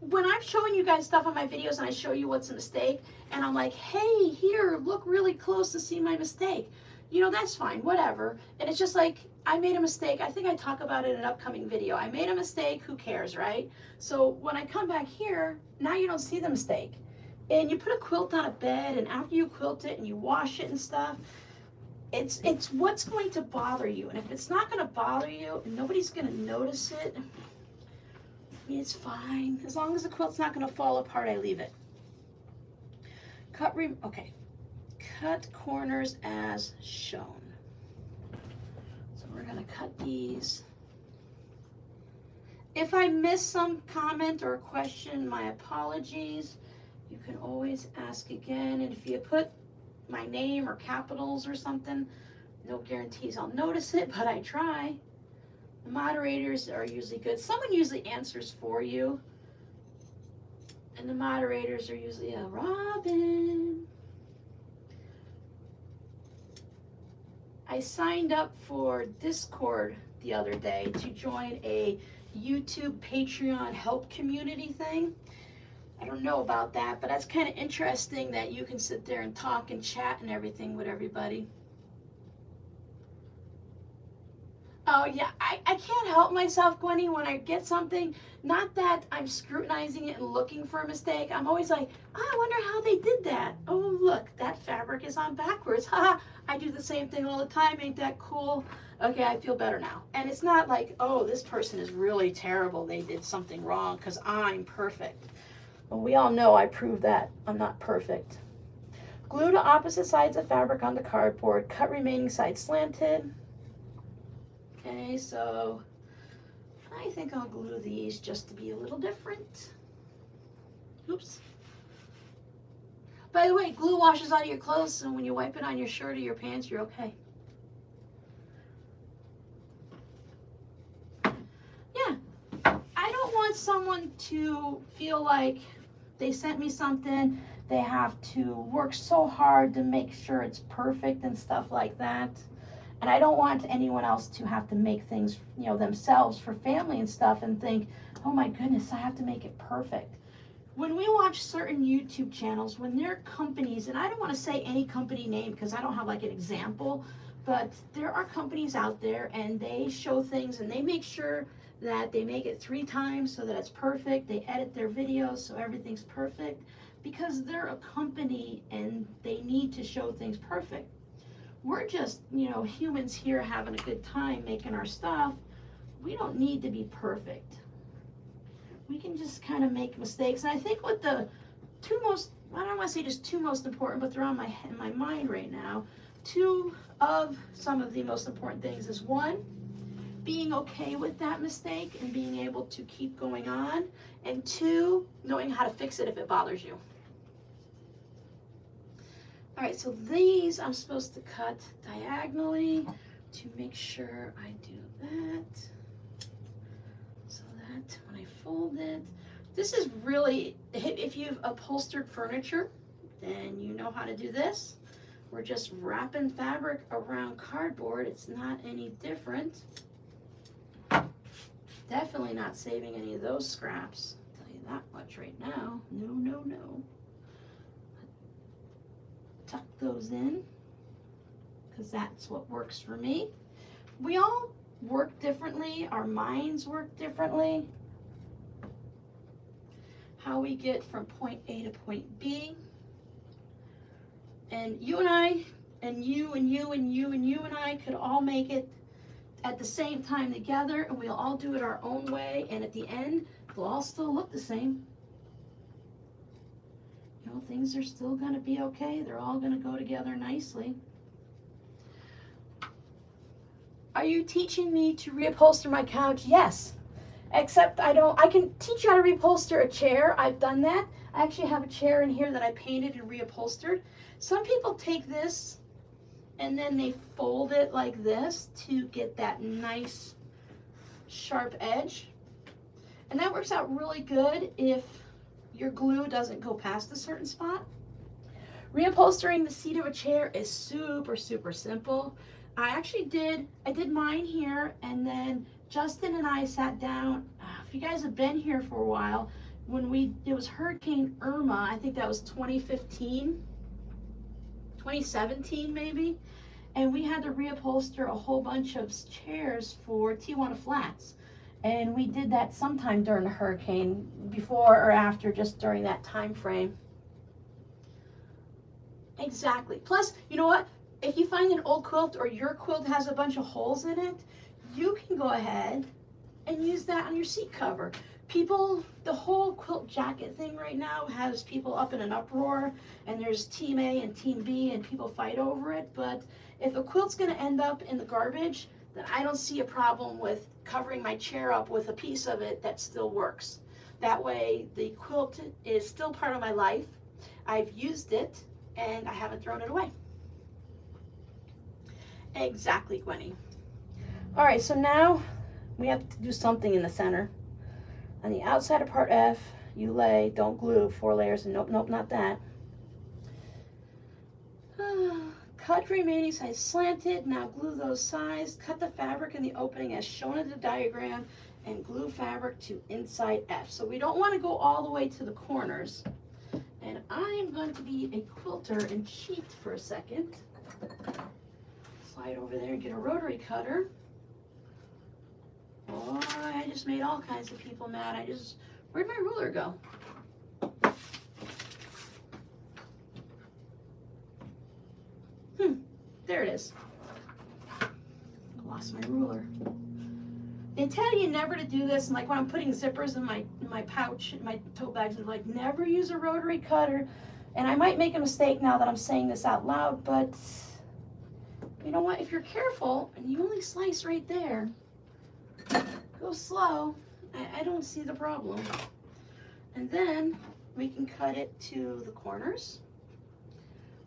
when I'm showing you guys stuff on my videos and I show you what's a mistake, and I'm like, hey, here, look really close to see my mistake. You know, that's fine, whatever. And it's just like, I made a mistake. I think I talk about it in an upcoming video. I made a mistake, who cares, right? So when I come back here, now you don't see the mistake. And you put a quilt on a bed, and after you quilt it and you wash it and stuff, it's what's going to bother you. And if it's not going to bother you and nobody's going to notice it, it's fine. As long as the quilt's not going to fall apart, I leave it. Okay. Cut corners as shown. So we're going to cut these. If I miss some comment or question, my apologies. You can always ask again. And if you put my name or capitals or something, no guarantees I'll notice it, but I try. The moderators are usually good. Someone usually answers for you, and the moderators are usually a Robin. I signed up for Discord the other day to join a YouTube Patreon help community thing. I don't know about that, but that's kind of interesting that you can sit there and talk and chat and everything with everybody. Oh yeah, I can't help myself, Gwenny, when I get something, not that I'm scrutinizing it and looking for a mistake. I'm always like, I wonder how they did that. Oh, look, that fabric is on backwards. Haha, I do the same thing all the time. Ain't that cool? Okay, I feel better now. And it's not like, oh, this person is really terrible. They did something wrong because I'm perfect. Well, we all know I proved that I'm not perfect. Glue to opposite sides of fabric on the cardboard. Cut remaining sides slanted. Okay, so I think I'll glue these just to be a little different. Oops. By the way, glue washes out of your clothes, so when you wipe it on your shirt or your pants, you're okay. Yeah, I don't want someone to feel like they sent me something, they have to work so hard to make sure it's perfect and stuff like that. And I don't want anyone else to have to make things, you know, themselves for family and stuff and think, oh my goodness, I have to make it perfect. When we watch certain YouTube channels, when they're companies, and I don't want to say any company name because I don't have like an example, but there are companies out there and they show things and they make sure that they make it 3 times so that it's perfect. They edit their videos so everything's perfect because they're a company and they need to show things perfect. We're just, you know, humans here having a good time making our stuff. We don't need to be perfect. We can just kind of make mistakes. And I think what the two most, I don't want to say just 2 most important, but they're on in my mind right now. 2 of some of the most important things is 1, being okay with that mistake and being able to keep going on, and 2, knowing how to fix it if it bothers you. All right, so these I'm supposed to cut diagonally to make sure I do that. So that when I fold it, this is really, if you've upholstered furniture, then you know how to do this. We're just wrapping fabric around cardboard. It's not any different. Definitely not saving any of those scraps, I'll tell you that much right now. No, no, no. Tuck those in, because that's what works for me. We all work differently. Our minds work differently. How we get from point A to point B. And you and I, and you and you and you and you and I could all make it at the same time together, and we'll all do it our own way, and at the end, they'll all still look the same. You know, things are still going to be okay. They're all going to go together nicely. Are you teaching me to reupholster my couch? Yes. Except I can teach you how to reupholster a chair. I've done that. I actually have a chair in here that I painted and reupholstered. Some people take this and then they fold it like this to get that nice sharp edge. And that works out really good if your glue doesn't go past a certain spot. Reupholstering the seat of a chair is super, super simple. I did mine here, and then Justin and I sat down. If you guys have been here for a while, it was Hurricane Irma, I think that was 2015, 2017 maybe, and we had to reupholster a whole bunch of chairs for Tijuana Flats. And we did that sometime during the hurricane, before or after, just during that time frame. Exactly. Plus, you know what? If you find an old quilt or your quilt has a bunch of holes in it, you can go ahead and use that on your seat cover. People, the whole quilt jacket thing right now has people up in an uproar, and there's Team A and Team B, and people fight over it. But if a quilt's going to end up in the garbage, then I don't see a problem with covering my chair up with a piece of it that still works. That way, the quilt is still part of my life. I've used it, and I haven't thrown it away. Exactly, Gwenny. All right, so now we have to do something in the center. On the outside of part F, you lay, don't glue, 4 layers, and nope, not that. Cut remaining sides slanted, now glue those sides, cut the fabric in the opening as shown in the diagram, and glue fabric to inside F. So we don't want to go all the way to the corners. And I am going to be a quilter and cheat for a second. Slide over there and get a rotary cutter. Oh, I just made all kinds of people mad. Where'd my ruler go? There it is. I lost my ruler. They tell you never to do this, and like when I'm putting zippers in my pouch, in my tote bags, they're like, never use a rotary cutter. And I might make a mistake now that I'm saying this out loud, but you know what? If you're careful and you only slice right there, go slow, I don't see the problem. And then we can cut it to the corners.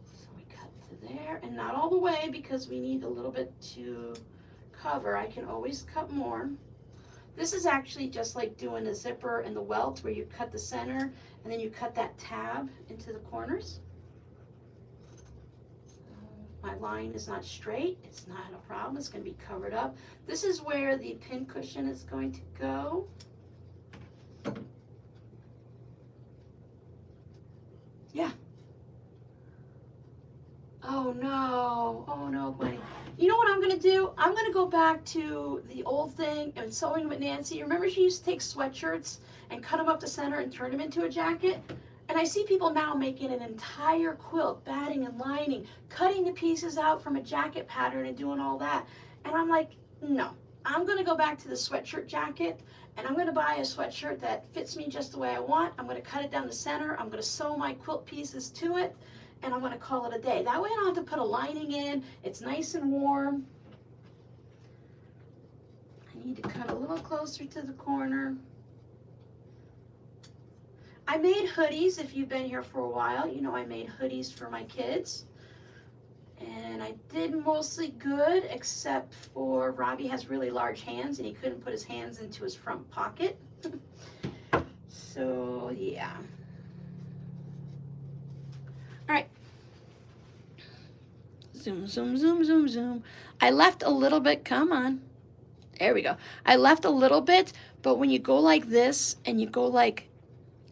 So we cut to there, and not all the way because we need a little bit to cover. I can always cut more. This is actually just like doing a zipper and the welt, where you cut the center and then you cut that tab into the corners. My line is not straight. It's not a problem. It's going to be covered up. This is where the pin cushion is going to go. Yeah. Oh no, Gwenny. You know what I'm gonna do? I'm gonna go back to the old thing and sewing with Nancy. Remember she used to take sweatshirts and cut them up the center and turn them into a jacket? And I see people now making an entire quilt, batting and lining, cutting the pieces out from a jacket pattern and doing all that. And I'm like, no, I'm gonna go back to the sweatshirt jacket, and I'm gonna buy a sweatshirt that fits me just the way I want. I'm gonna cut it down the center. I'm gonna sew my quilt pieces to it, and I'm going to call it a day. That way I don't have to put a lining in. It's nice and warm. I need to cut a little closer to the corner. I made hoodies. If you've been here for a while, you know I made hoodies for my kids. And I did mostly good, except for Robbie has really large hands and he couldn't put his hands into his front pocket. So yeah. All right. Zoom, zoom, zoom, zoom, zoom. I left a little bit. Come on. There we go. I left a little bit, but when you go like this and you go like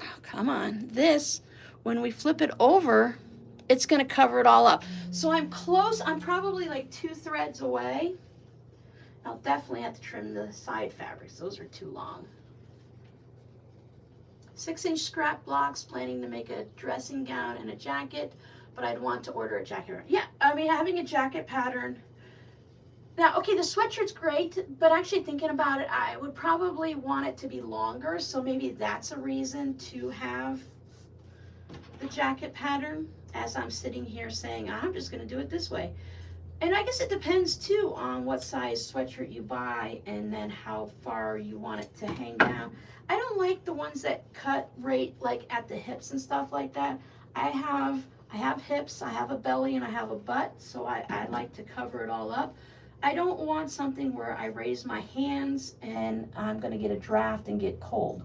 Oh, come on. This, when we flip it over, it's going to cover it all up. So I'm close. I'm probably like 2 threads away. I'll definitely have to trim the side fabrics. Those are too long. 6-inch scrap blocks, planning to make a dressing gown and a jacket, but I'd want to order a jacket. Yeah, I mean, having a jacket pattern. Now, okay, the sweatshirt's great, but actually thinking about it, I would probably want it to be longer, so maybe that's a reason to have the jacket pattern, as I'm sitting here saying, I'm just going to do it this way. And I guess it depends too on what size sweatshirt you buy and then how far you want it to hang down. I don't like the ones that cut right like at the hips and stuff like that. I have hips, I have a belly, and I have a butt, so I like to cover it all up. I don't want something where I raise my hands and I'm going to get a draft and get cold.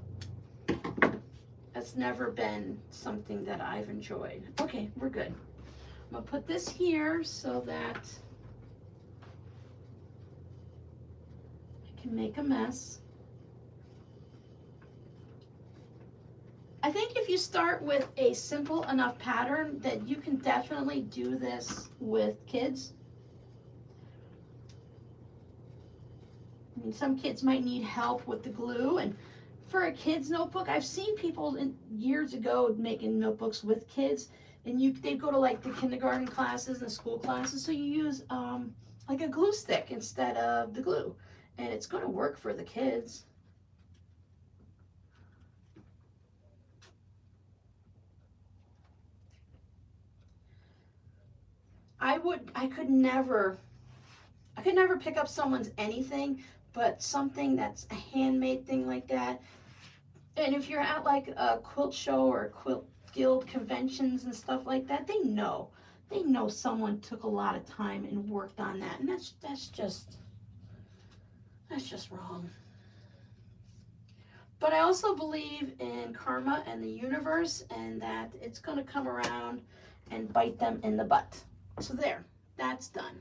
That's never been something that I've enjoyed. Okay, we're good. I'm going to put this here so that I can make a mess. I think if you start with a simple enough pattern that you can definitely do this with kids. I mean, some kids might need help with the glue, and for a kid's notebook, I've seen people years ago making notebooks with kids, and they go to like the kindergarten classes and school classes, so you use like a glue stick instead of the glue, and it's going to work for the kids. I could never pick up someone's anything, but something that's a handmade thing like that. And if you're at like a quilt show or quilt guild conventions and stuff like that, they know someone took a lot of time and worked on that, and that's just wrong. But I also believe in karma and the universe, and that it's going to come around and bite them in the butt. So there, that's done.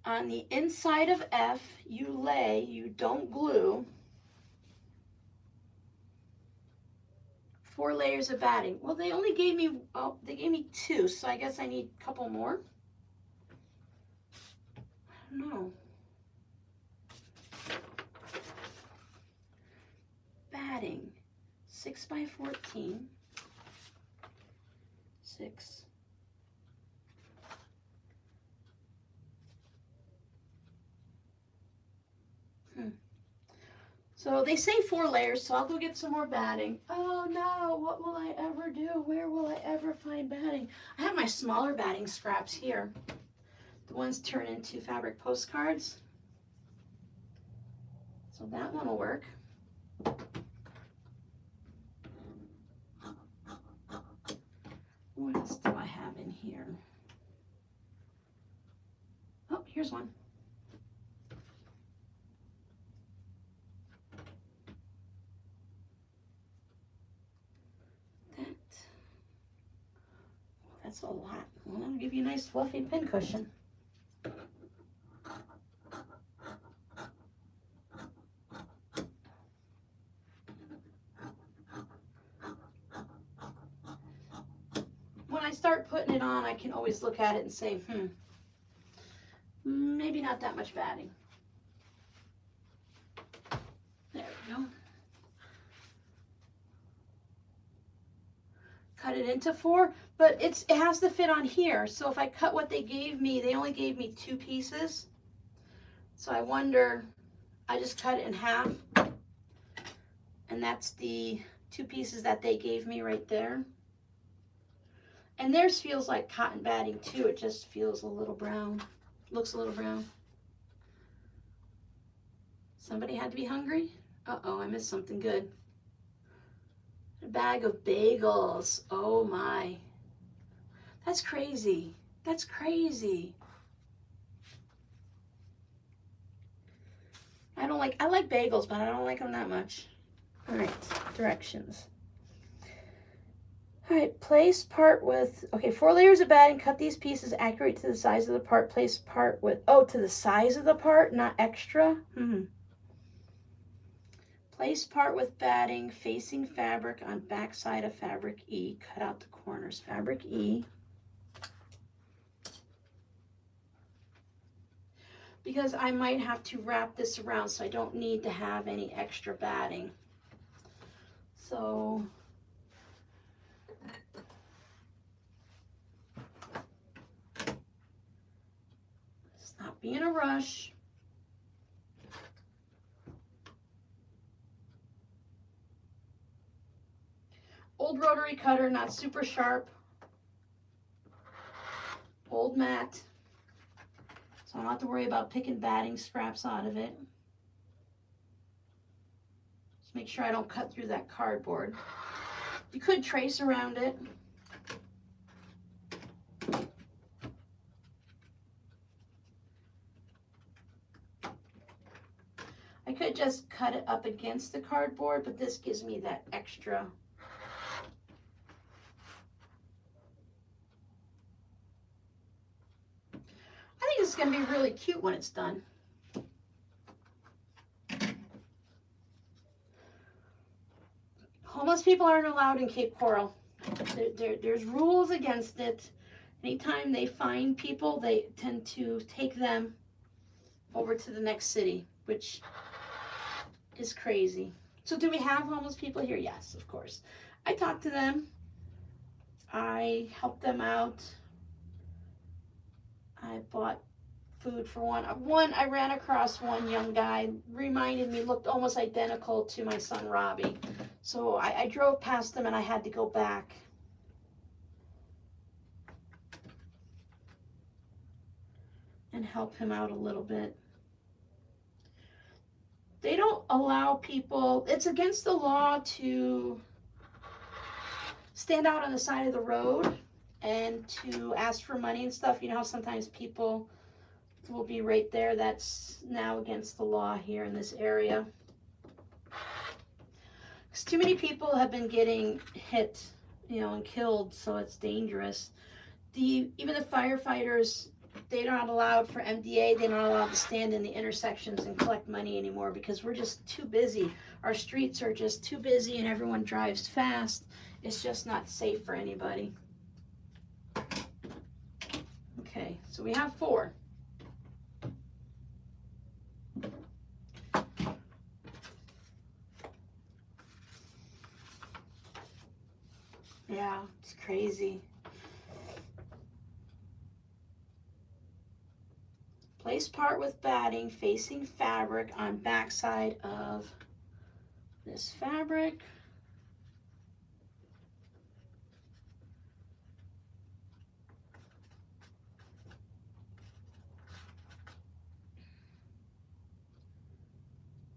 On the inside of F, you don't glue 4 layers of batting. Well, they only gave me, they gave me 2, so I guess I need a couple more. I don't know. Batting, 6 by 14, 6. So they say 4 layers, so I'll go get some more batting. Oh no, what will I ever do? Where will I ever find batting? I have my smaller batting scraps here. The ones turn into fabric postcards. So that one will work. What else do I have in here? Oh, here's one. That's a lot. Well, I'll give you a nice fluffy pin cushion. When I start putting it on, I can always look at it and say, maybe not that much batting. There we go. Cut it into 4, but it has to fit on here. So if I cut what they gave me, they only gave me 2 pieces. So I wonder, I just cut it in half. And that's the 2 pieces that they gave me right there. And theirs feels like cotton batting too. It just feels a little brown. Looks a little brown. Somebody had to be hungry? Uh-oh, I missed something good. A bag of bagels. Oh my. That's crazy. That's crazy. I like bagels, but I don't like them that much. All right, directions. All right, place part with, okay, 4 layers of batting. Cut these pieces accurate to the size of the part. Place part with, oh, to the size of the part, not extra. Place part with batting facing fabric on back side of fabric E. Cut out the corners. Fabric E. Because I might have to wrap this around, so I don't need to have any extra batting. So let's not be in a rush. Old rotary cutter, not super sharp. Old mat. So I don't have to worry about picking batting scraps out of it. Just make sure I don't cut through that cardboard. You could trace around it. I could just cut it up against the cardboard, but this gives me that extra. I think this is going to be really cute when it's done. Homeless people aren't allowed in Cape Coral. There's rules against it. Anytime they find people, they tend to take them over to the next city, which is crazy. So do we have homeless people here? Yes, of course. I talked to them. I helped them out. I bought food for one. I ran across one young guy, reminded me, looked almost identical to my son Robbie. So I drove past him and I had to go back. And help him out a little bit. They don't allow people, it's against the law to stand out on the side of the road and to ask for money and stuff. You know how sometimes people will be right there. That's now against the law here in this area. Because too many people have been getting hit, you know, and killed, so it's dangerous. Even the firefighters, they're not allowed for MDA. They're not allowed to stand in the intersections and collect money anymore because we're just too busy. Our streets are just too busy and everyone drives fast. It's just not safe for anybody. Okay, so we have 4. Yeah, it's crazy. Place part with batting facing fabric on backside of this fabric.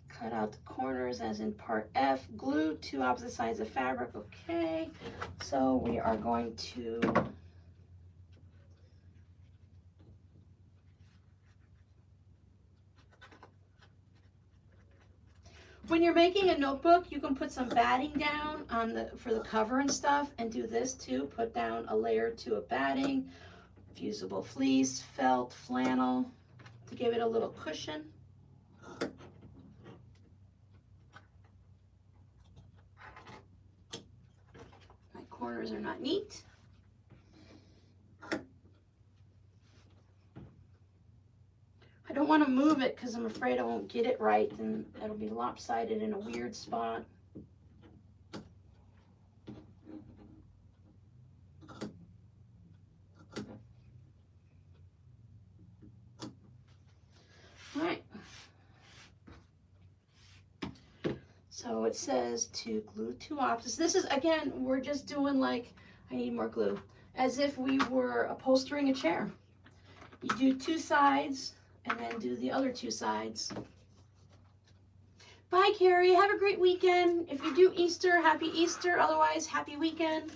Cut out the corners as in part F. Glue 2 opposite sides of fabric. Okay, so we are going to when you're making a notebook, you can put some batting down on for the cover and stuff, and do this too. Put down a layer to a batting, fusible fleece, felt, flannel to give it a little cushion. My corners are not neat. I don't want to move it because I'm afraid I won't get it right and it'll be lopsided in a weird spot. All right. So it says to glue 2 opposites. This is, again, we're just doing like, I need more glue, as if we were upholstering a chair. You do 2 sides and then do the other 2 sides. Bye, Carrie. Have a great weekend. If you do Easter, happy Easter. Otherwise, happy weekend.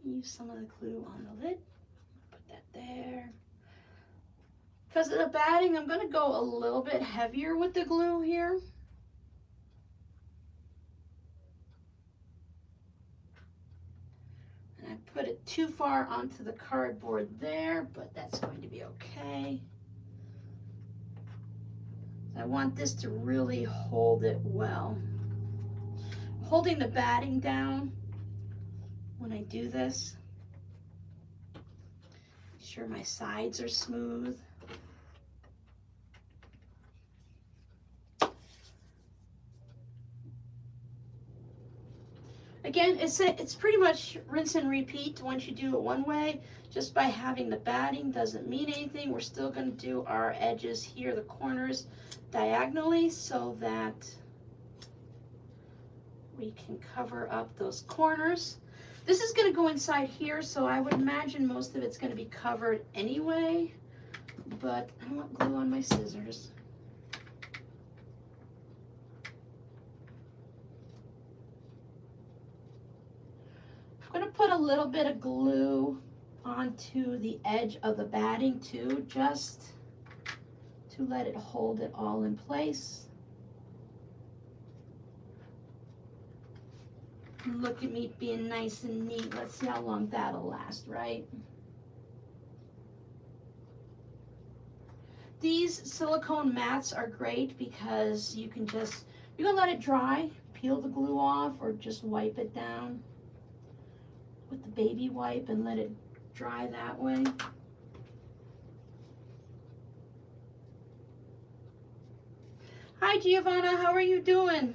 Use some of the glue on the lid. Put that there. Because of the batting, I'm going to go a little bit heavier with the glue here. put it too far onto the cardboard there, but that's going to be okay. I want this to really hold it well. Holding the batting down when I do this. Make sure my sides are smooth. Again, it's pretty much rinse and repeat. Once you do it one way, just by having the batting doesn't mean anything. We're still going to do our edges here, the corners, diagonally, so that we can cover up those corners. This is going to go inside here, so I would imagine most of it's going to be covered anyway, but I don't want glue on my scissors. I'm going to put a little bit of glue onto the edge of the batting too, just to let it hold it all in place. Look at me being nice and neat. Let's see how long that'll last, right? These silicone mats are great because you can let it dry, peel the glue off, or just wipe it down with the baby wipe and let it dry that way. Hi Giovanna, how are you doing?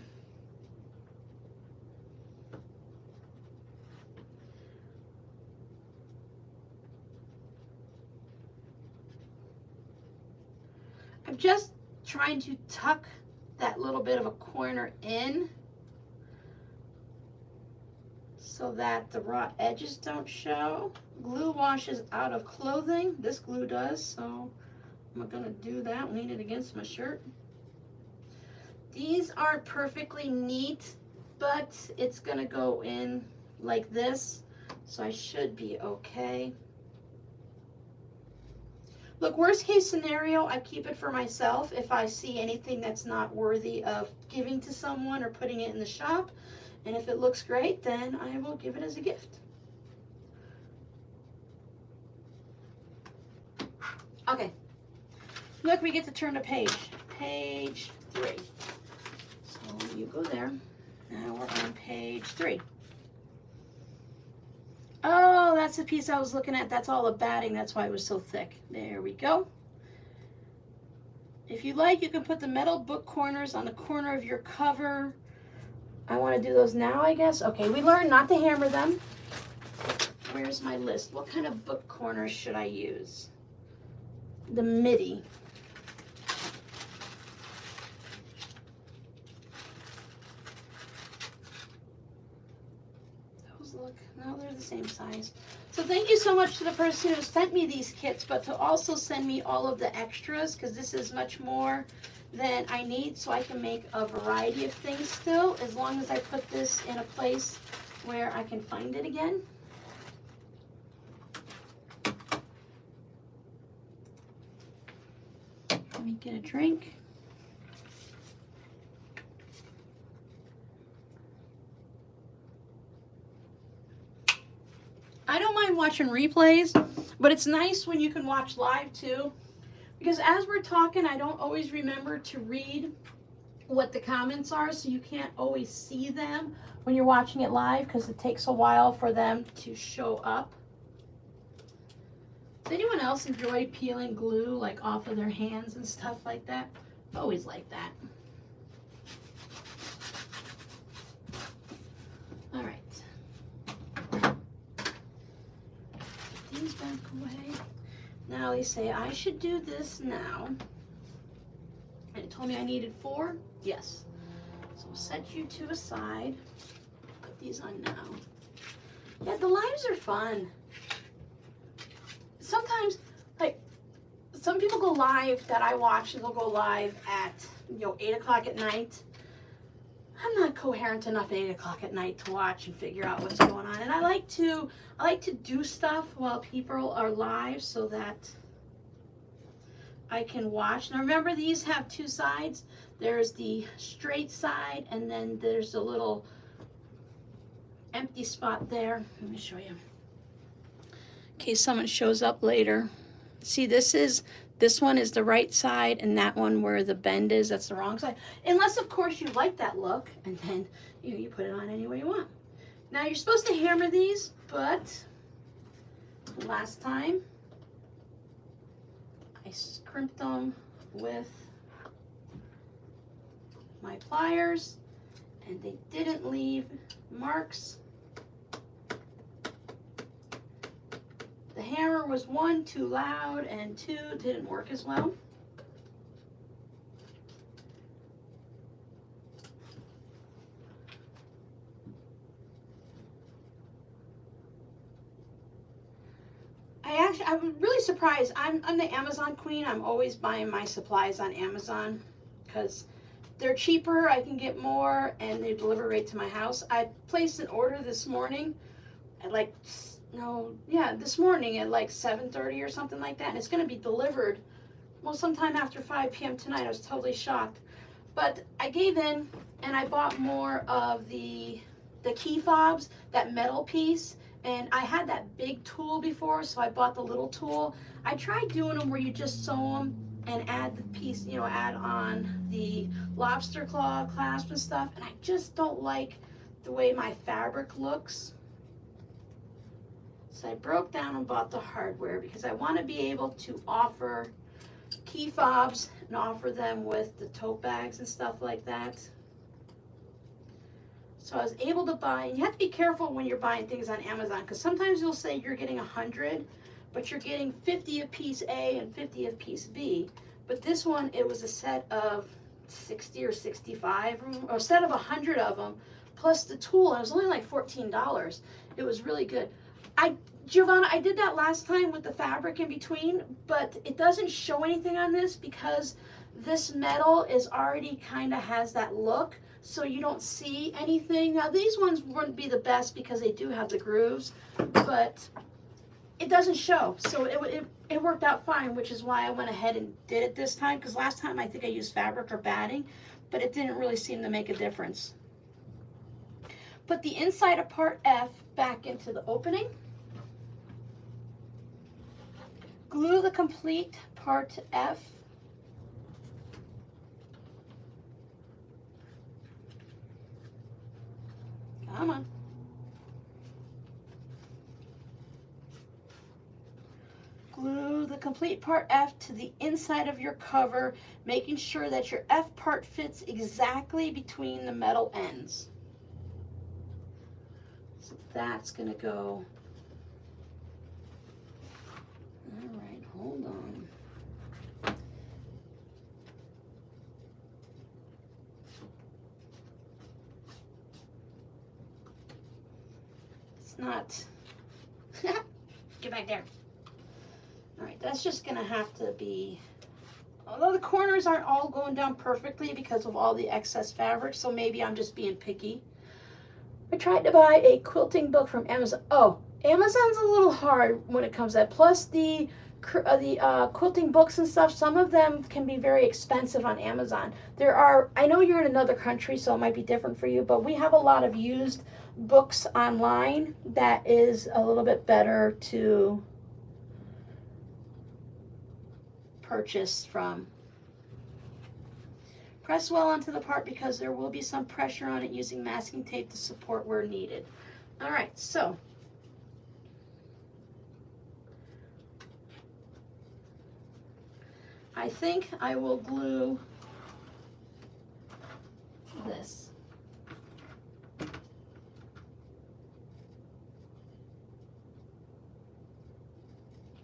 I'm just trying to tuck that little bit of a corner in so that the raw edges don't show. Glue washes out of clothing. This glue does, so I'm gonna do that, lean it against my shirt. These aren't perfectly neat, but it's gonna go in like this, so I should be okay. Look, worst case scenario, I keep it for myself if I see anything that's not worthy of giving to someone or putting it in the shop. And if it looks great, then I will give it as a gift. Okay, look, we get to turn the page. Page 3. So you go there. Now we're on page 3. Oh, that's the piece I was looking at. That's all the batting. That's why it was so thick. There we go. If you like, you can put the metal book corners on the corner of your cover. I want to do those now, I guess. Okay, we learned not to hammer them. Where's my list? What kind of book corners should I use? The midi. Those look, no, they're the same size. So thank you so much to the person who sent me these kits, but to also send me all of the extras, because this is much more than I need, so I can make a variety of things still, as long as I put this in a place where I can find it again. Let me get a drink. I don't mind watching replays, but it's nice when you can watch live too, because as we're talking, I don't always remember to read what the comments are, so you can't always see them when you're watching it live, because it takes a while for them to show up. Does anyone else enjoy peeling glue like off of their hands and stuff like that? I always like that. All right. Put these back away. Now they say I should do this now. And it told me I needed 4. Yes. So we'll set you to a side. Put these on now. Yeah, the lives are fun. Sometimes, like, some people go live that I watch, and they'll go live at, 8 o'clock at night. I'm not coherent enough at 8 o'clock at night to watch and figure out what's going on. And I like to do stuff while people are live so that I can watch. Now remember, these have 2 sides. There's the straight side, and then there's a little empty spot there. Let me show you. in case someone shows up later. See, this one is the right side, and that one where the bend is, that's the wrong side. Unless, of course, you like that look, and then you put it on any way you want. Now, you're supposed to hammer these, but last time I crimped them with my pliers, and they didn't leave marks. The hammer was 1, too loud, and 2, didn't work as well. I'm really surprised. I'm the Amazon queen. I'm always buying my supplies on Amazon because they're cheaper. I can get more, and they deliver right to my house. I placed an order this morning at this morning at like 7:30 or something like that, and it's going to be delivered, well, sometime after 5 p.m. tonight. I was totally shocked, but I gave in, and I bought more of the key fobs, that metal piece, and I had that big tool before, so I bought the little tool. I tried doing them where you just sew them and add the piece, add on the lobster claw clasp and stuff, and I just don't like the way my fabric looks. So I broke down and bought the hardware because I want to be able to offer key fobs and offer them with the tote bags and stuff like that. So I was able to buy, and you have to be careful when you're buying things on Amazon, because sometimes you'll say you're getting 100, but you're getting 50 of piece A and 50 of piece B. But this one, it was a set of 60 or 65, or a set of 100 of them, plus the tool. It was only like $14. It was really good. Giovanna, I did that last time with the fabric in between, but it doesn't show anything on this because this metal is already kind of has that look, so you don't see anything. Now these ones wouldn't be the best because they do have the grooves, but it doesn't show, so it worked out fine, which is why I went ahead and did it this time, because last time I think I used fabric or batting, but it didn't really seem to make a difference. Put the inside of part F back into the opening. Glue the complete part F. Come on. Glue the complete part F to the inside of your cover, making sure that your F part fits exactly between the metal ends. So that's going to go. All right, hold on. It's not. Get back there. All right, that's just going to have to be, although the corners aren't all going down perfectly because of all the excess fabric, so maybe I'm just being picky. I tried to buy a quilting book from Amazon. Oh, Amazon's a little hard when it comes to that. Plus the quilting books and stuff, some of them can be very expensive on Amazon. I know you're in another country, so it might be different for you, but we have a lot of used books online that is a little bit better to purchase from. Press well onto the part because there will be some pressure on it, using masking tape to support where needed. All right, so I think I will glue this.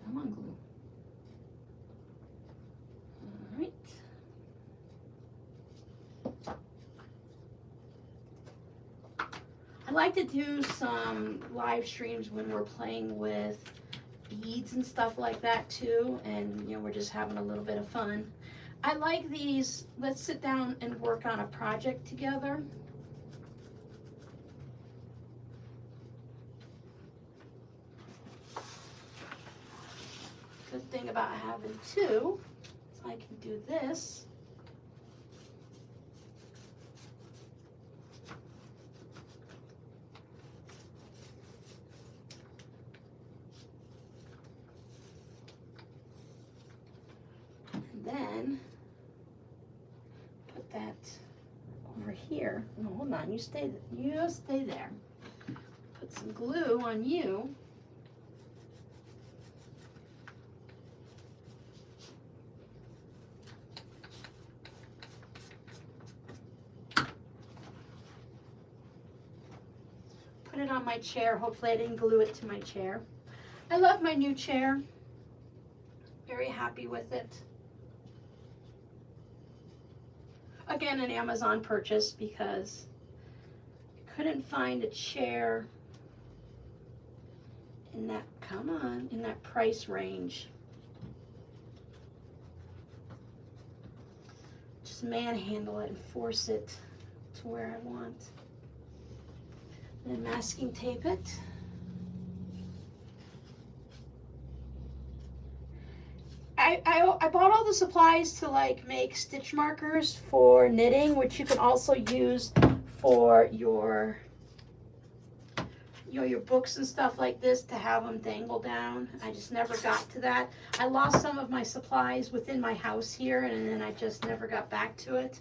Come on, glue. All right. I like to do some live streams when we're playing with beads and stuff like that too, and we're just having a little bit of fun. I like these. Let's sit down and work on a project together. Good thing about having two is I can do this. then put that over here. No, hold on, you stay there. Put some glue on you. Put it on my chair. Hopefully I didn't glue it to my chair. I love my new chair. Very happy with it. Again, an Amazon purchase because I couldn't find a chair in that, come on, in that price range. Just manhandle it and force it to where I want. And masking tape it. I bought all the supplies to like make stitch markers for knitting, which you can also use for your books and stuff like this to have them dangle down. I just never got to that. I lost some of my supplies within my house here, and then I just never got back to it.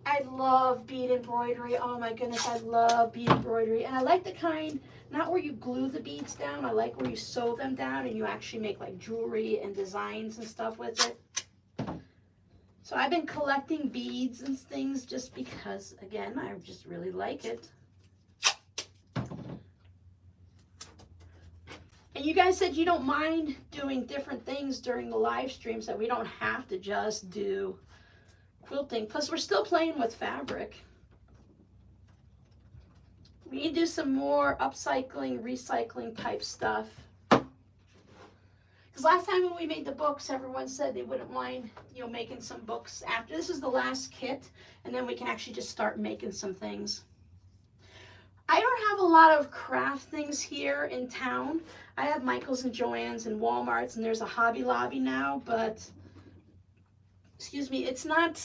I love bead embroidery. Oh my goodness, I love bead embroidery. And I like the kind, not where you glue the beads down. I like where you sew them down and you actually make like jewelry and designs and stuff with it. So I've been collecting beads and things just because, again, I just really like it. And you guys said you don't mind doing different things during the live streams, that we don't have to just do quilting. Plus, we're still playing with fabric. We need to do some more upcycling, recycling type stuff. Because last time when we made the books, everyone said they wouldn't mind, making some books after. This is the last kit, and then we can actually just start making some things. I don't have a lot of craft things here in town. I have Michael's and Joann's and Walmart's, and there's a Hobby Lobby now, but excuse me, it's not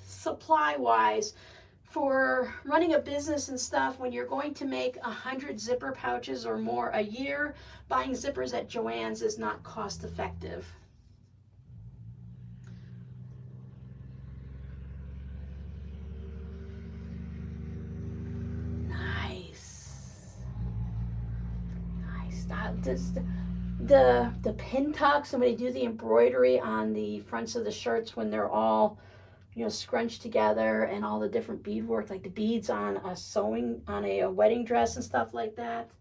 supply-wise. For running a business and stuff, when you're going to make 100 zipper pouches or more a year, buying zippers at Joann's is not cost effective. Nice. Nice. The pin tucks, and when they do the embroidery on the fronts of the shirts when they're all scrunched together, and all the different beadwork, like the beads on a wedding dress and stuff like that.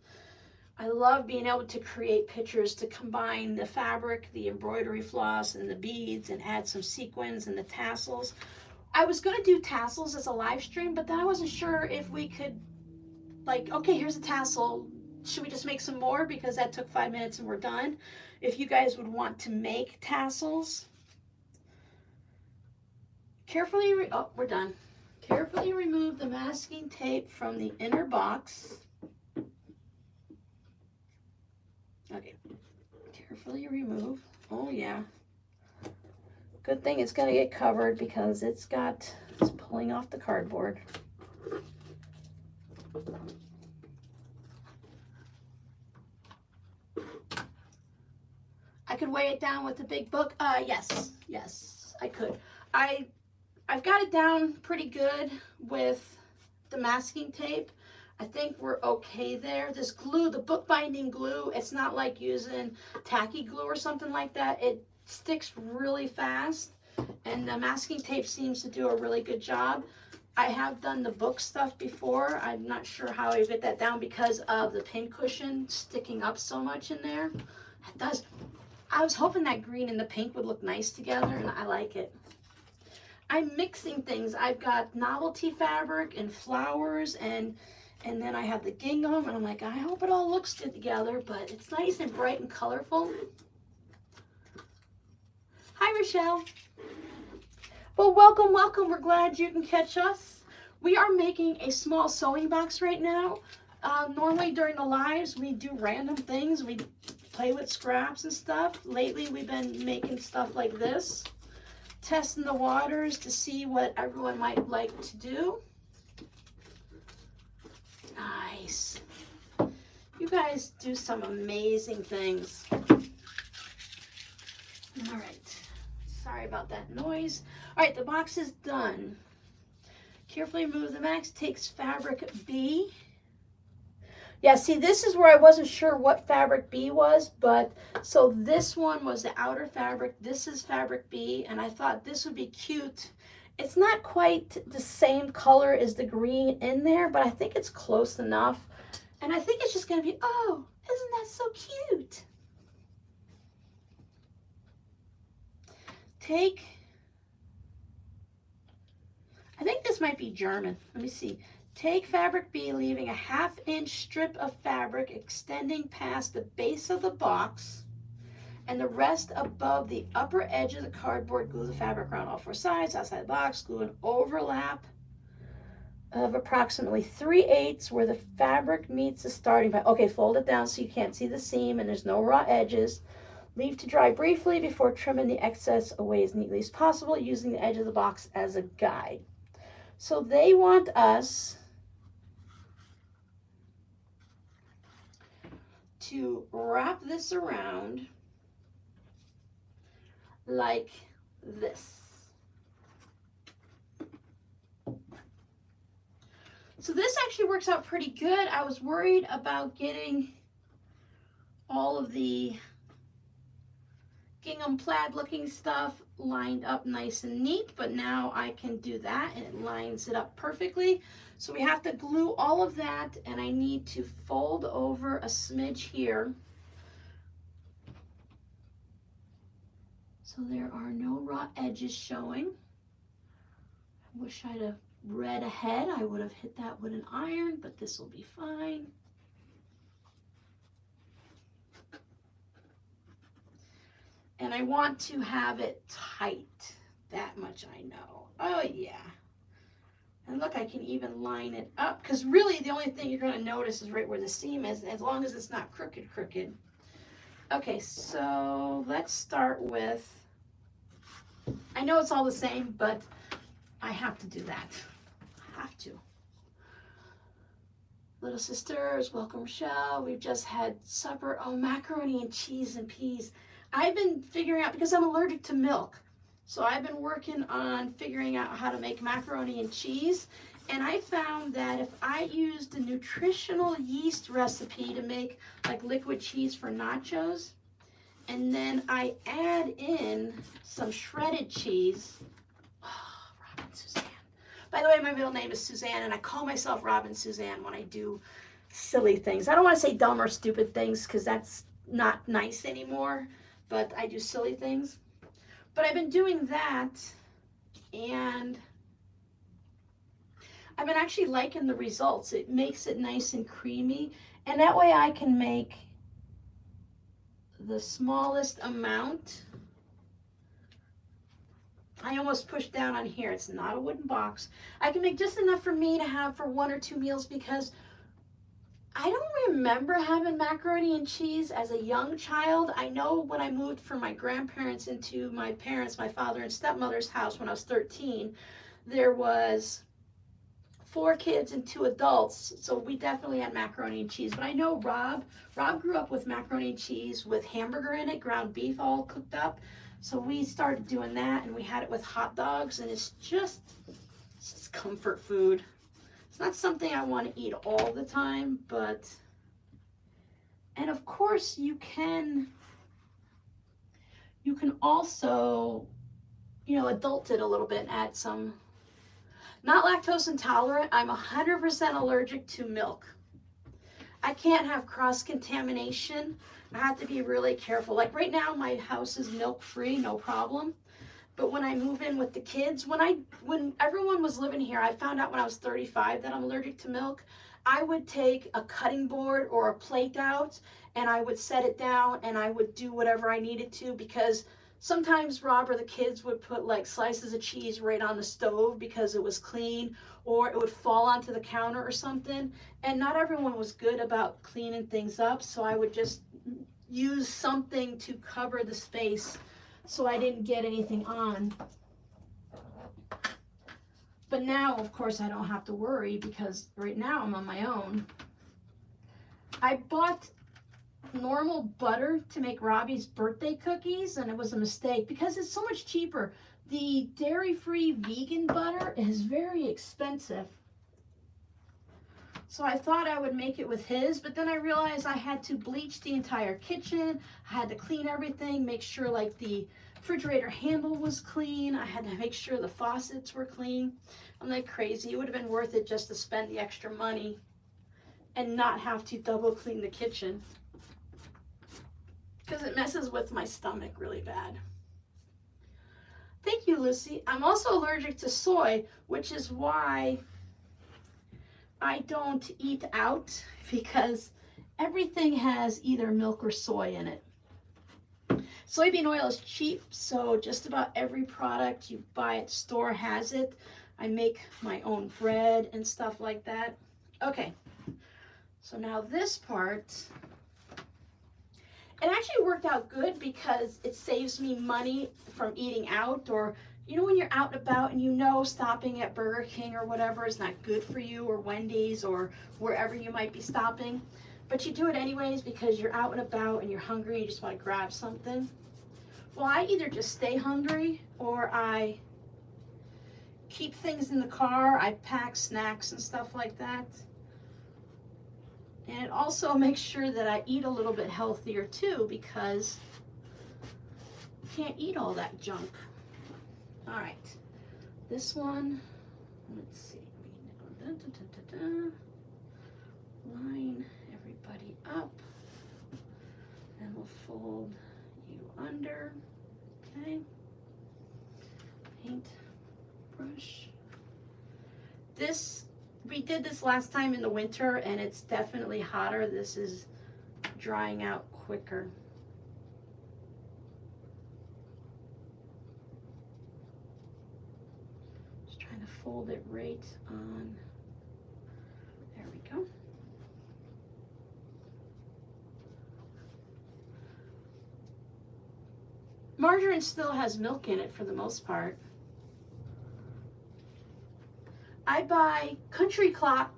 I love being able to create pictures to combine the fabric, the embroidery floss, and the beads, and add some sequins and the tassels. I was going to do tassels as a live stream, but then I wasn't sure if we could, like, okay, here's a tassel. Should we just make some more? Because that took 5 minutes and we're done. If you guys would want to make tassels, we're done. Carefully remove the masking tape from the inner box. Okay, carefully remove. Oh yeah. Good thing it's gonna get covered because it's pulling off the cardboard. I could weigh it down with the big book. Yes, I could. I've got it down pretty good with the masking tape. I think we're okay there. This glue, the bookbinding glue, it's not like using tacky glue or something like that. It sticks really fast, and the masking tape seems to do a really good job. I have done the book stuff before. I'm not sure how I get that down because of the pin cushion sticking up so much in there. It does. I was hoping that green and the pink would look nice together, and I like it. I'm mixing things. I've got novelty fabric and flowers, and then I have the gingham, and I'm like, I hope it all looks good together, but it's nice and bright and colorful. Hi, Rochelle. Well, welcome, welcome. We're glad you can catch us. We are making a small sewing box right now. Normally during the lives, we do random things. We play with scraps and stuff. Lately, we've been making stuff like this. Testing the waters to see what everyone might like to do. Nice. You guys do some amazing things. All right. Sorry about that noise. All right, the box is done. Carefully remove the max. Takes fabric B. Yeah, see, this is where I wasn't sure what fabric B was, but so this one was the outer fabric. This is fabric B, and I thought this would be cute. It's not quite the same color as the green in there, but I think it's close enough. And I think it's just going to be, oh, isn't that so cute? Take, I think this might be German. Let me see. Take fabric B, leaving a 1/2 inch strip of fabric extending past the base of the box and the rest above the upper edge of the cardboard. Glue the fabric around all 4 sides, outside the box. Glue an overlap of approximately 3/8 where the fabric meets the starting point. Okay, fold it down so you can't see the seam and there's no raw edges. Leave to dry briefly before trimming the excess away as neatly as possible, using the edge of the box as a guide. So they want us to wrap this around like this. So this actually works out pretty good. I was worried about getting all of the gingham plaid looking stuff lined up nice and neat, but now I can do that and it lines it up perfectly. So we have to glue all of that, and I need to fold over a smidge here so there are no raw edges showing. I wish I'd have read ahead. I would have hit that with an iron, but this will be fine. And I want to have it tight. That much I know. Oh yeah. And look, I can even line it up, because really the only thing you're going to notice is right where the seam is, as long as it's not crooked. Okay, so let's start with, I know it's all the same, but I have to do that. I have to. Little sisters, welcome, Michelle. We've just had supper. Oh, macaroni and cheese and peas. I've been figuring out, because I'm allergic to milk, so I've been working on figuring out how to make macaroni and cheese. And I found that if I used a nutritional yeast recipe to make like liquid cheese for nachos, and then I add in some shredded cheese. Oh, Robin Suzanne. By the way, my middle name is Suzanne, and I call myself Robin Suzanne when I do silly things. I don't want to say dumb or stupid things, because that's not nice anymore, but I do silly things. But I've been doing that, and I've been actually liking the results. It makes it nice and creamy, and that way I can make the smallest amount. I almost pushed down on here. It's not a wooden box. I can make just enough for me to have for 1 or 2 meals, because I don't remember having macaroni and cheese as a young child. I know when I moved from my grandparents into my parents, my father and stepmother's house when I was 13, there was 4 kids and 2 adults, so we definitely had macaroni and cheese. But I know Rob grew up with macaroni and cheese with hamburger in it, ground beef all cooked up. So we started doing that, and we had it with hot dogs, and it's just comfort food. It's not something I want to eat all the time, but, and of course you can also, you know, adult it a little bit and add some. Not lactose intolerant. I'm 100% allergic to milk. I can't have cross-contamination. I have to be really careful. Like right now, my house is milk-free, no problem. But when I move in with the kids, when everyone was living here, I found out when I was 35 that I'm allergic to milk. I would take a cutting board or a plate out, and I would set it down, and I would do whatever I needed to, because sometimes Rob or the kids would put like slices of cheese right on the stove because it was clean, or it would fall onto the counter or something. And not everyone was good about cleaning things up, so I would just use something to cover the space so I didn't get anything on. But now, of course, I don't have to worry, because right now I'm on my own. I bought normal butter to make Robbie's birthday cookies, and it was a mistake because it's so much cheaper. The dairy-free vegan butter is very expensive. So I thought I would make it with his, but then I realized I had to bleach the entire kitchen. I had to clean everything, make sure like the refrigerator handle was clean. I had to make sure the faucets were clean. I'm like crazy. It would have been worth it just to spend the extra money and not have to double clean the kitchen, because it messes with my stomach really bad. Thank you, Lucy. I'm also allergic to soy, which is why I don't eat out, because everything has either milk or soy in it. Soybean oil is cheap, so just about every product you buy at the store has it. I make my own bread and stuff like that. Okay, so now this part, it actually worked out good because it saves me money from eating out, or you know when you're out and about and you know stopping at Burger King or whatever is not good for you, or Wendy's or wherever you might be stopping, but you do it anyways because you're out and about and you're hungry and you just want to grab something. Well, I either just stay hungry or I keep things in the car. I pack snacks and stuff like that. And it also makes sure that I eat a little bit healthier too, because you can't eat all that junk. All right, this one, let's see. Line everybody up, and we'll fold you under. Okay. Paint brush. This, we did this last time in the winter and it's definitely hotter. This is drying out quicker. Just trying to fold it right on. There we go. Margarine still has milk in it for the most part. I buy Country Crock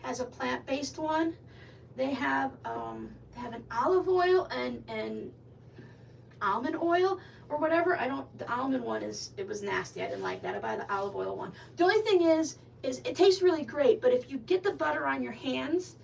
has a plant-based one. They have an olive oil and almond oil or whatever. The almond one it was nasty. I didn't like that. I buy the olive oil one. The only thing is it tastes really great, but if you get the butter on your hands,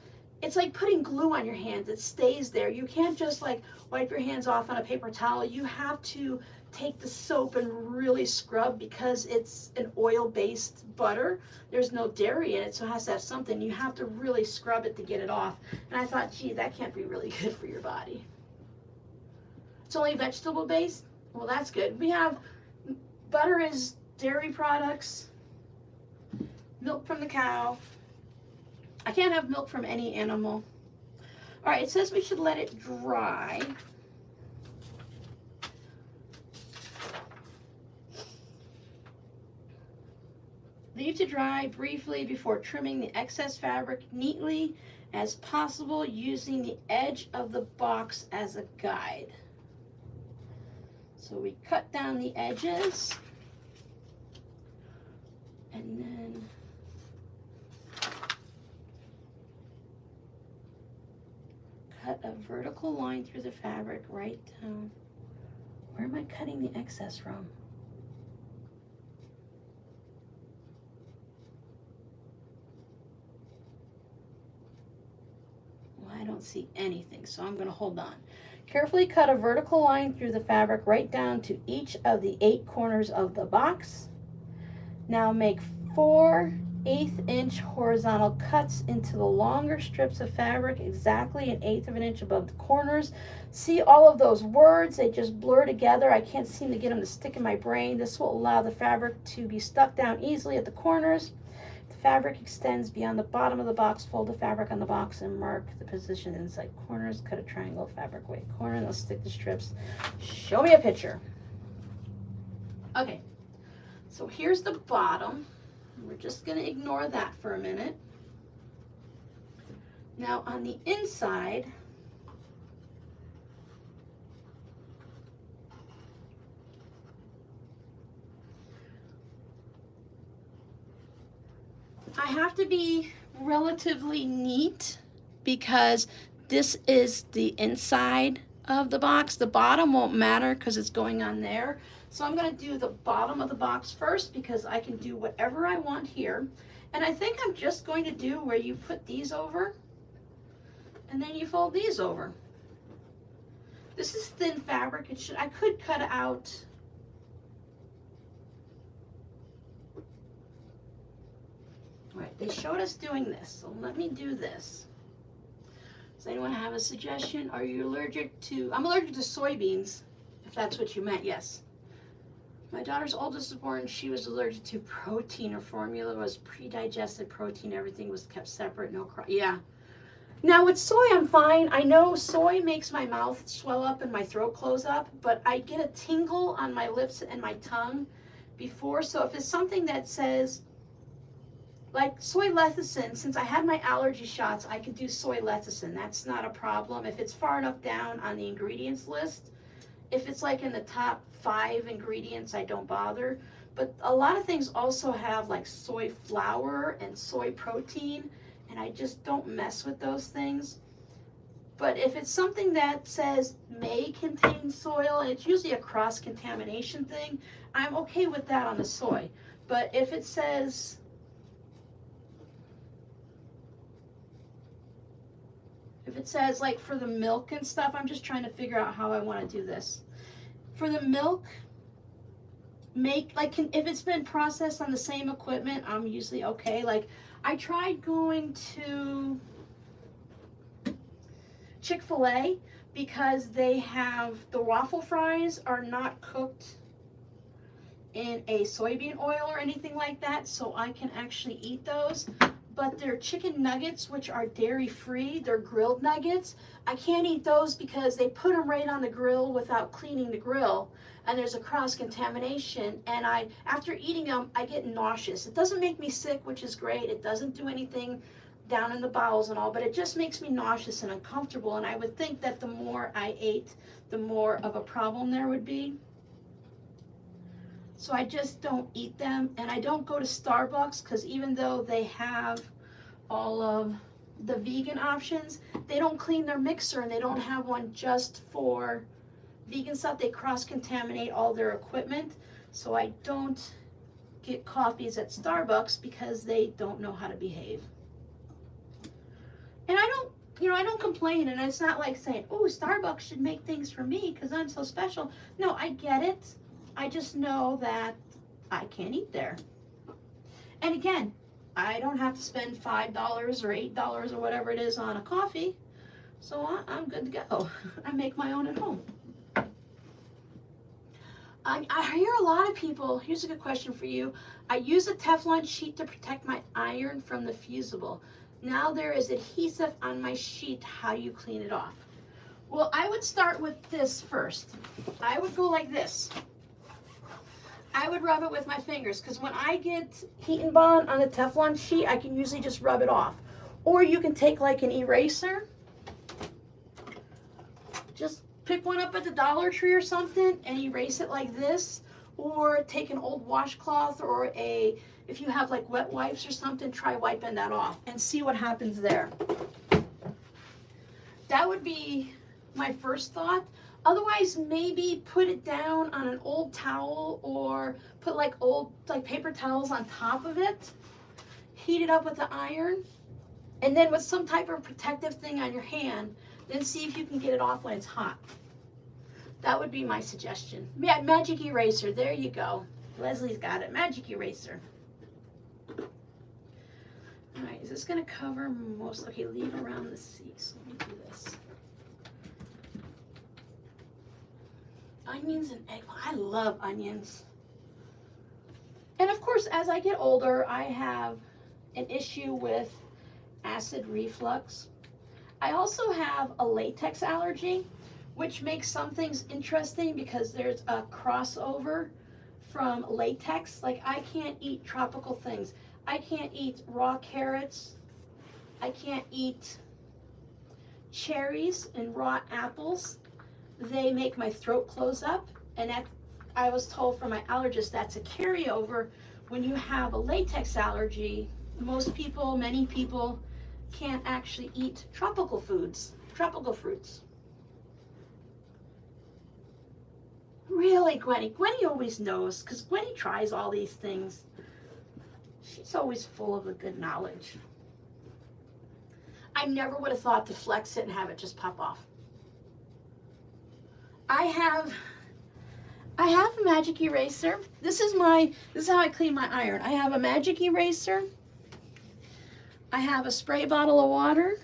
it's like putting glue on your hands. It stays there. You can't just like wipe your hands off on a paper towel. You have to take the soap and really scrub, because it's an oil-based butter. There's no dairy in it, so it has to have something. You have to really scrub it to get it off. And I thought, gee, that can't be really good for your body. It's only vegetable-based? Well, that's good. We have butter is dairy products, milk from the cow. I can't have milk from any animal. All right, it says we should let it dry. Leave to dry briefly before trimming the excess fabric neatly as possible, using the edge of the box as a guide. So we cut down the edges and then cut a vertical line through the fabric right down. Where am I cutting the excess from? I don't see anything, so I'm going to hold on. Carefully cut a vertical line through the fabric right down to each of the 8 corners of the box. Now make 4 1/8-inch horizontal cuts into the longer strips of fabric, exactly 1/8 of an inch above the corners. See all of those words, they just blur together. I can't seem to get them to stick in my brain. This will allow the fabric to be stuck down easily at the corners. Fabric extends beyond the bottom of the box. Fold the fabric on the box and mark the position inside corners. Cut a triangle of fabric away corner and I'll stick the strips. Show me a picture. Okay, so here's the bottom. We're just going to ignore that for a minute. Now on the inside, I have to be relatively neat because this is the inside of the box. The bottom won't matter because it's going on there. So I'm going to do the bottom of the box first because I can do whatever I want here. And I think I'm just going to do where you put these over and then you fold these over. This is thin fabric. I could cut out. All right, they showed us doing this, so let me do this. Does anyone have a suggestion? Are you allergic to, I'm allergic to soybeans, if that's what you meant, yes. My daughter's oldest was born, she was allergic to protein. Her formula was pre-digested protein, everything was kept separate, yeah. Now with soy, I'm fine. I know soy makes my mouth swell up and my throat close up, but I get a tingle on my lips and my tongue before, so if it's something that says, like soy lecithin, since I had my allergy shots, I could do soy lecithin. That's not a problem. If it's far enough down on the ingredients list, if it's like in the top 5 ingredients, I don't bother. But a lot of things also have like soy flour and soy protein, and I just don't mess with those things. But if it's something that says may contain soil, and it's usually a cross-contamination thing, I'm okay with that on the soy. But if it says, like for the milk and stuff, I'm just trying to figure out how I want to do this. For the milk, if it's been processed on the same equipment, I'm usually okay. Like I tried going to Chick-fil-A because they have, the waffle fries are not cooked in a soybean oil or anything like that, so I can actually eat those. But their chicken nuggets, which are dairy-free, they're grilled nuggets, I can't eat those because they put them right on the grill without cleaning the grill, and there's a cross-contamination, and after eating them, I get nauseous. It doesn't make me sick, which is great. It doesn't do anything down in the bowels and all, but it just makes me nauseous and uncomfortable, and I would think that the more I ate, the more of a problem there would be. So I just don't eat them, and I don't go to Starbucks because even though they have all of the vegan options, they don't clean their mixer, and they don't have one just for vegan stuff. They cross-contaminate all their equipment, so I don't get coffees at Starbucks because they don't know how to behave. And I don't complain, and it's not like saying, oh, Starbucks should make things for me because I'm so special. No, I get it. I just know that I can't eat there. And again, I don't have to spend $5 or $8 or whatever it is on a coffee, so I'm good to go. I make my own at home. I hear a lot of people, here's a good question for you. I use a Teflon sheet to protect my iron from the fusible. Now there is adhesive on my sheet. How do you clean it off? Well, I would start with this first. I would go like this. I would rub it with my fingers because when I get heat and bond on the Teflon sheet, I can usually just rub it off. Or you can take like an eraser. Just pick one up at the Dollar Tree or something and erase it like this. Or take an old washcloth or if you have like wet wipes or something, try wiping that off and see what happens there. That would be my first thought. Otherwise, maybe put it down on an old towel or put like old paper towels on top of it. Heat it up with the iron, and then with some type of protective thing on your hand, then see if you can get it off when it's hot. That would be my suggestion. Yeah, magic eraser, there you go. Leslie's got it, magic eraser. All right, is this gonna cover most? Okay, leave around the seat, so let me do this. Onions and egg. I love onions. And of course, as I get older, I have an issue with acid reflux. I also have a latex allergy, which makes some things interesting because there's a crossover from latex. Like I can't eat tropical things. I can't eat raw carrots. I can't eat cherries and raw apples. They make my throat close up, and that, I was told from my allergist, that's a carryover. When you have a latex allergy, many people can't actually eat tropical foods. tropical fruits. Really, Gwenny? Gwenny always knows, because Gwenny tries all these things. She's always full of the good knowledge. I never would have thought to flex it and have it just pop off. I have a magic eraser. This is how I clean my iron. I have a magic eraser. I have a spray bottle of water.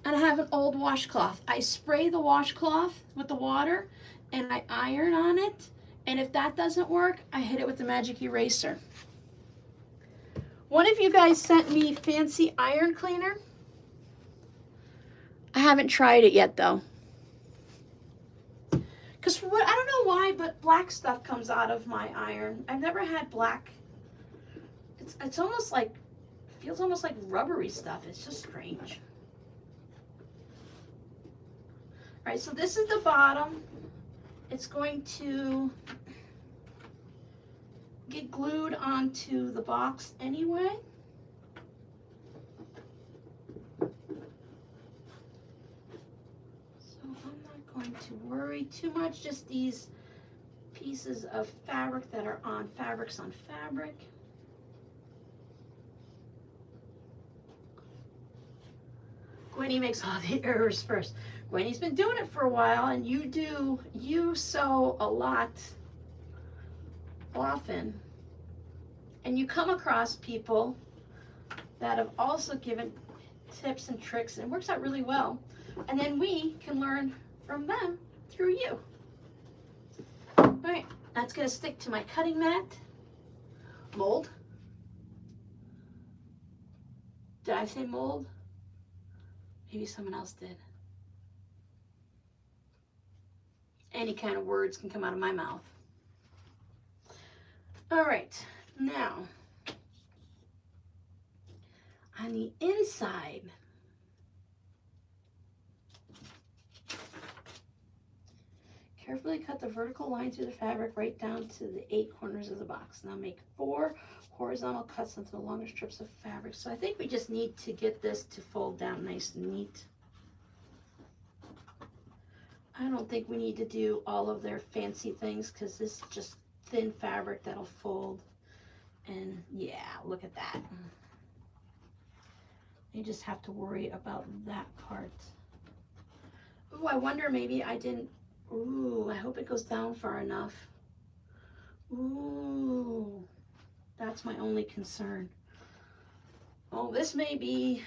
And I have an old washcloth. I spray the washcloth with the water and I iron on it. And if that doesn't work, I hit it with the magic eraser. One of you guys sent me fancy iron cleaner. I haven't tried it yet though. Because for what, I don't know why, but black stuff comes out of my iron. I've never had black. It's almost like, feels almost like rubbery stuff. It's just strange. All right, so this is the bottom. It's going to get glued onto the box anyway. So I'm not going to worry too much, just these pieces of fabric that are on fabrics on fabric. Gwenny makes all the errors first. Gwenny's been doing it for a while, and you sew a lot often. And you come across people that have also given tips and tricks, and it works out really well. And then we can learn from them through you. All right, that's gonna stick to my cutting mat. Mold. Did I say mold? Maybe someone else did. Any kind of words can come out of my mouth. All right, now on the inside, carefully cut the vertical line through the fabric right down to the 8 corners of the box. Now make 4 horizontal cuts into the longer strips of fabric. So I think we just need to get this to fold down nice and neat. I don't think we need to do all of their fancy things because this is just thin fabric that'll fold. And yeah, look at that. You just have to worry about that part. Ooh, I wonder maybe I didn't. Ooh, I hope it goes down far enough. Ooh, that's my only concern. Oh, this may be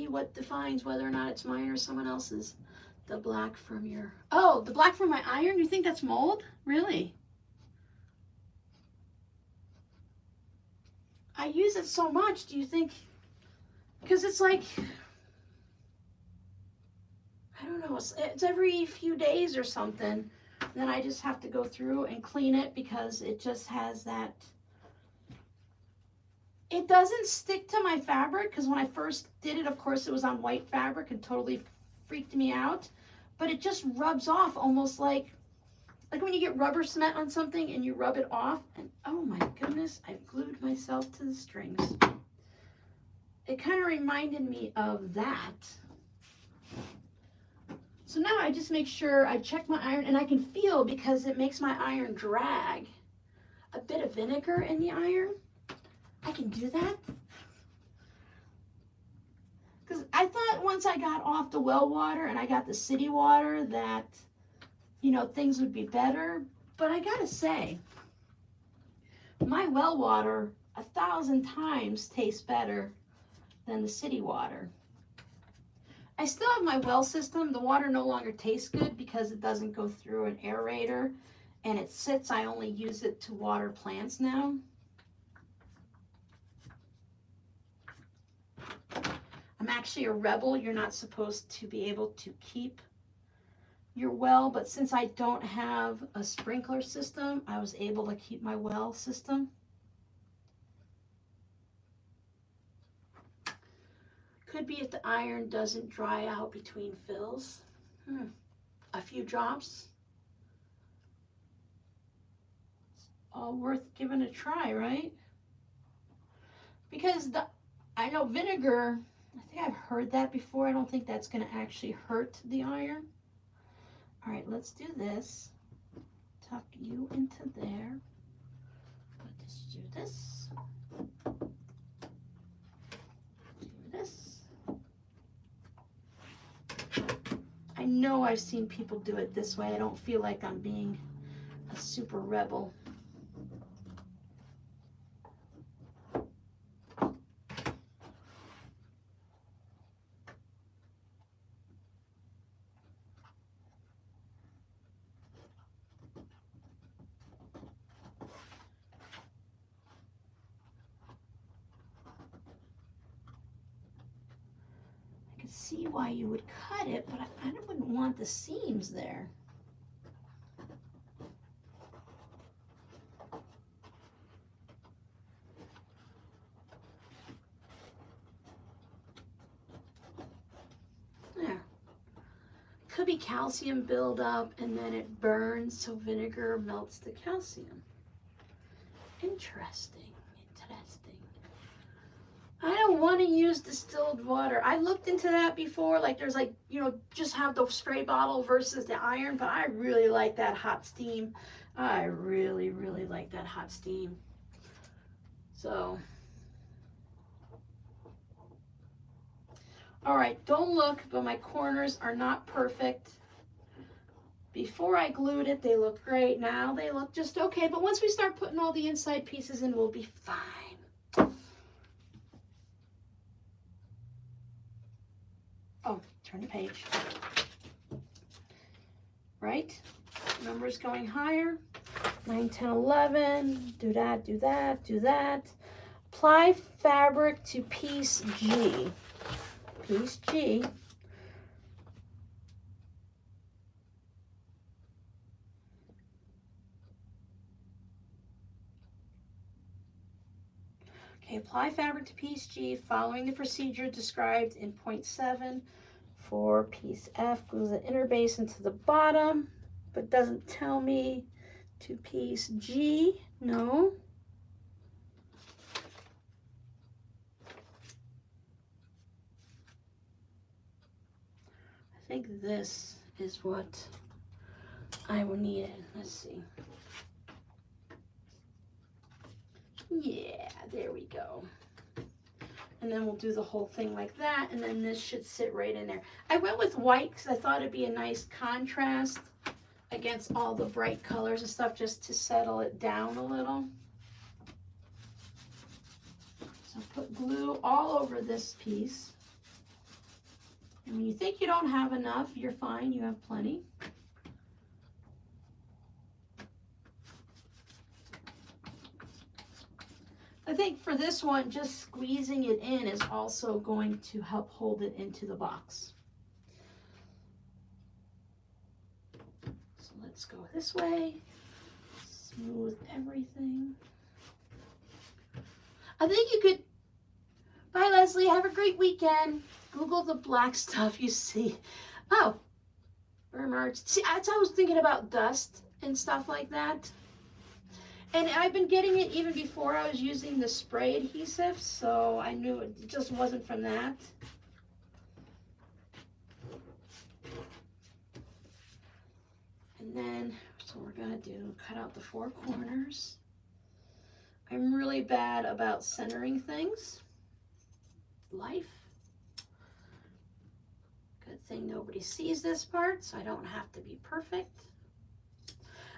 what defines whether or not it's mine or someone else's. The black from your, oh, the black from my iron? You think that's mold? Really? I use it so much, do you think, because it's like, I don't know, it's every few days or something. Then I just have to go through and clean it because it just has that, it doesn't stick to my fabric because when I first did it, of course, it was on white fabric and totally freaked me out. But it just rubs off almost like when you get rubber cement on something and you rub it off. And oh my goodness, I've glued myself to the strings. It kind of reminded me of that. So now I just make sure I check my iron, and I can feel, because it makes my iron drag, a bit of vinegar in the iron. I can do that. Because I thought once I got off the well water and I got the city water that, you know, things would be better. But I gotta say, my well water 1,000 times tastes better than the city water. I still have my well system. The water no longer tastes good because it doesn't go through an aerator and it sits. I only use it to water plants now. I'm actually a rebel. You're not supposed to be able to keep your well, but since I don't have a sprinkler system, I was able to keep my well system. Could be if the iron doesn't dry out between fills. A few drops. It's all worth giving a try, right? Because I know vinegar I think I've heard that before. I don't think that's going to actually hurt the iron. All right, let's do this. Tuck you into there. Let's do this. Do this. I know I've seen people do it this way. I don't feel like I'm being a super rebel. See why you would cut it, but I wouldn't want the seams there. There. Could be calcium buildup and then it burns, so vinegar melts the calcium. Interesting. I don't want to use distilled water. I looked into that before, like there's like, you know, just have the spray bottle versus the iron, but I really like that hot steam. I really, really like that hot steam. So, all right, don't look, but my corners are not perfect. Before I glued it, they looked great. Now they look just okay, but once we start putting all the inside pieces in, we'll be fine. Oh, turn the page. Right? Numbers going higher. 9, 10, 11. Do that, do that, do that. Apply fabric to piece G. Piece G. Okay, apply fabric to piece G following the procedure described in point 7. For piece F, glue the inner base into the bottom, but doesn't tell me to piece G. No. I think this is what I will need. Let's see. Yeah, there we go. And then we'll do the whole thing like that, and then this should sit right in there. I went with white because I thought it'd be a nice contrast against all the bright colors and stuff, just to settle it down a little. So put glue all over this piece. And when you think you don't have enough, you're fine, you have plenty. I think for this one, just squeezing it in is also going to help hold it into the box. So let's go this way, smooth everything. I think you could, bye Leslie, have a great weekend. Google the black stuff you see. Oh, burn marks. See, I was thinking about dust and stuff like that. And I've been getting it even before I was using the spray adhesive, so I knew it just wasn't from that. And then, so we're gonna cut out the 4 corners. I'm really bad about centering things. Life. Good thing nobody sees this part, so I don't have to be perfect.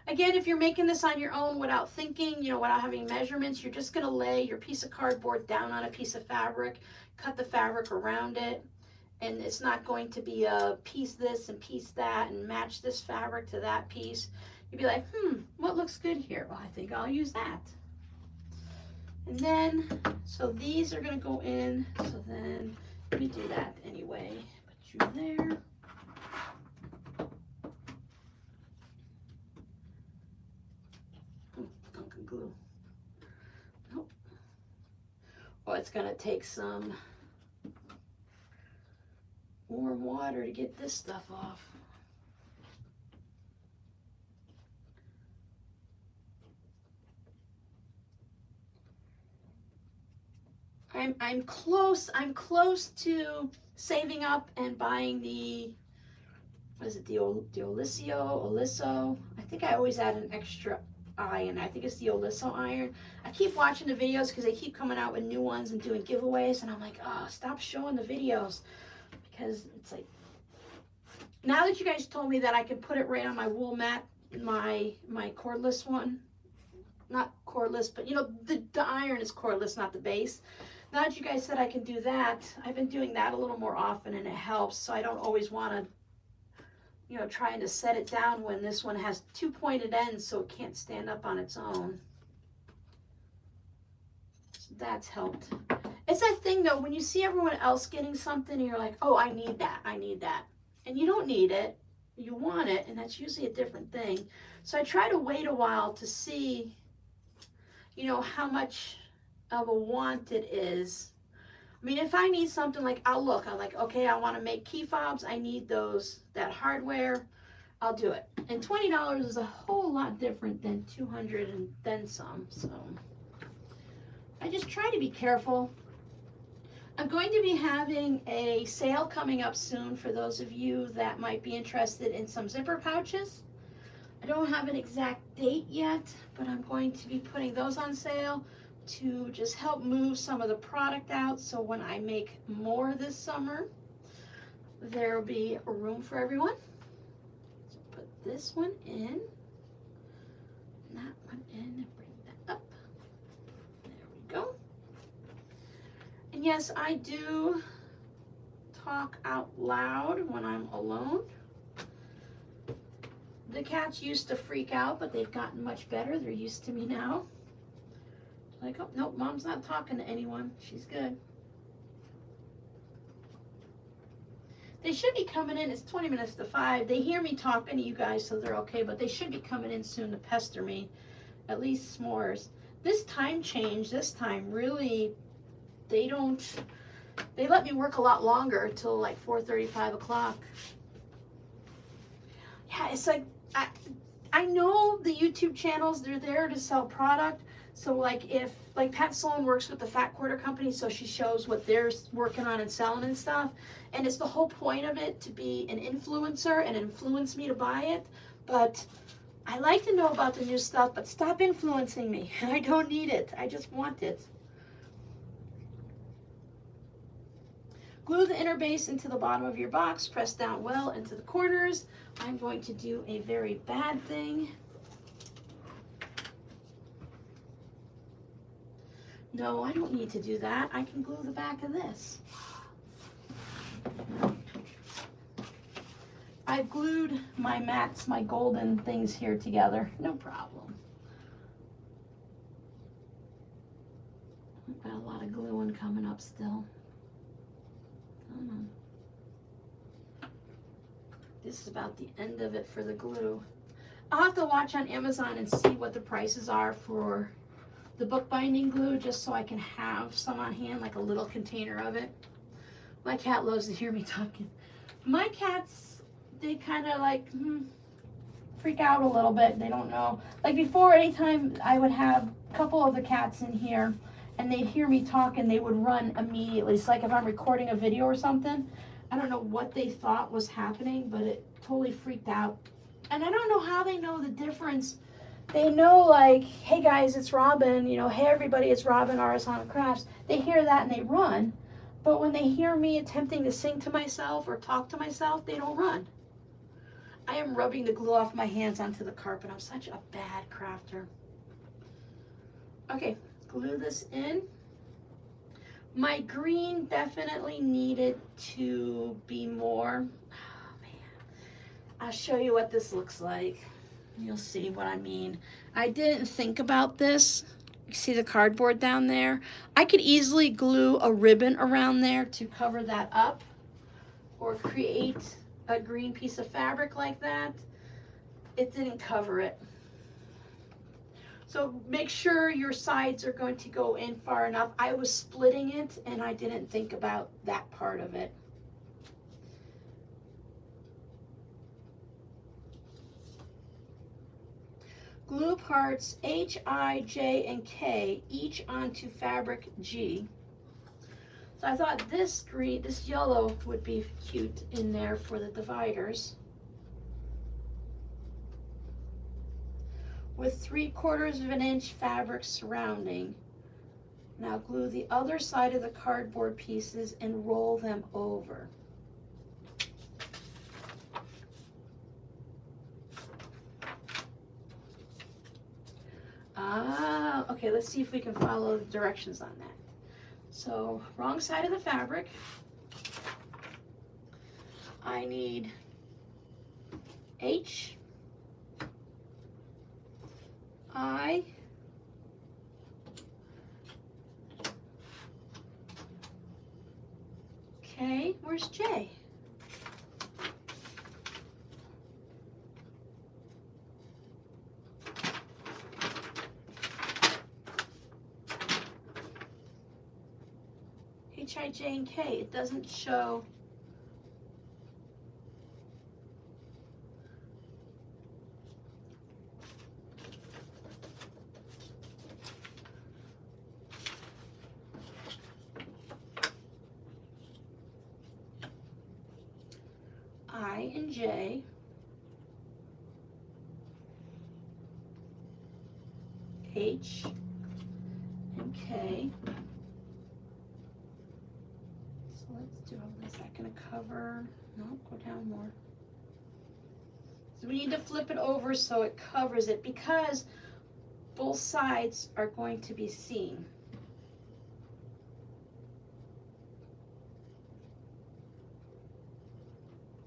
Again, if you're making this on your own without thinking, you know, without having measurements, you're just gonna lay your piece of cardboard down on a piece of fabric, cut the fabric around it, and it's not going to be a piece this and piece that and match this fabric to that piece. You'd be like, what looks good here? Well, I think I'll use that. And then, so these are gonna go in, so then let me do that anyway. Put you there. Glue. Nope. Oh, it's gonna take some warm water to get this stuff off. I'm close to saving up and buying the, what is it, the Oliso. I think I always add an extra iron. I think it's the Oliso iron. I keep watching the videos because they keep coming out with new ones and doing giveaways, and I'm like, oh, stop showing the videos, because it's like, now that you guys told me that I can put it right on my wool mat, my cordless one, not cordless, but you know, the iron is cordless, not the base. Now that you guys said I can do that, I've been doing that a little more often, and it helps, so I don't always want to, you know, trying to set it down when this one has 2 pointed ends, so it can't stand up on its own. So that's helped. It's that thing though, when you see everyone else getting something and you're like, oh, I need that, and you don't need it, you want it, and that's usually a different thing. So I try to wait a while to see, you know, how much of a want it is. I mean, if I need something, like, I'm like, okay, I want to make key fobs, I need that hardware, I'll do it. And $20 is a whole lot different than $200 and then some, so I just try to be careful. I'm going to be having a sale coming up soon for those of you that might be interested in some zipper pouches. I don't have an exact date yet, but I'm going to be putting those on sale to just help move some of the product out, so when I make more this summer, there will be room for everyone. So put this one in, and that one in, and bring that up. There we go. And yes, I do talk out loud when I'm alone. The cats used to freak out, but they've gotten much better. They're used to me now. Like, oh, nope, mom's not talking to anyone. She's good. They should be coming in. It's 20 minutes to 5. They hear me talking to you guys, so they're okay, but they should be coming in soon to pester me. At least s'mores. This time change, this time, really, they let me work a lot longer till like 4:30, 5 o'clock. Yeah, it's like, I know the YouTube channels, they're there to sell product. So like if, like Pat Sloan works with the Fat Quarter Company, so she shows what they're working on and selling and stuff. And it's the whole point of it to be an influencer and influence me to buy it. But I like to know about the new stuff, but stop influencing me. I don't need it. I just want it. Glue the inner base into the bottom of your box. Press down well into the corners. I'm going to do a very bad thing. No, I don't need to do that. I can glue the back of this. I've glued my mats, my golden things here together. No problem. I've got a lot of gluing coming up still. This is about the end of it for the glue. I'll have to watch on Amazon and see what the prices are for the bookbinding glue, just so I can have some on hand, like a little container of it. My cat loves to hear me talking. My cats, they kind of like freak out a little bit. They don't know. Like before, anytime I would have a couple of the cats in here and they'd hear me talk and they would run immediately. It's like if I'm recording a video or something, I don't know what they thought was happening, but it totally freaked out. And I don't know how they know the difference. They know, like, hey guys, it's Robin, you know, hey everybody, it's Robin, Arizona Crafts. They hear that and they run. But when they hear me attempting to sing to myself or talk to myself, they don't run. I am rubbing the glue off my hands onto the carpet. I'm such a bad crafter. Okay, glue this in. My green definitely needed to be more. Oh man, I'll show you what this looks like. You'll see what I mean. I didn't think about this. You see the cardboard down there? I could easily glue a ribbon around there to cover that up, or create a green piece of fabric like that. It didn't cover it. So make sure your sides are going to go in far enough. I was splitting it and I didn't think about that part of it. Glue parts H, I, J, and K each onto fabric G. So I thought this green, this yellow would be cute in there for the dividers. With 3/4 of an inch fabric surrounding. Now glue the other side of the cardboard pieces and roll them over. Ah, okay, let's see if we can follow the directions on that. So, wrong side of the fabric. I need H, I, K, where's J? H, I, J, and K, it doesn't show. I and J, H and K. So let's do all this. Is that going to cover? No, go down more. So we need to flip it over so it covers it because both sides are going to be seen.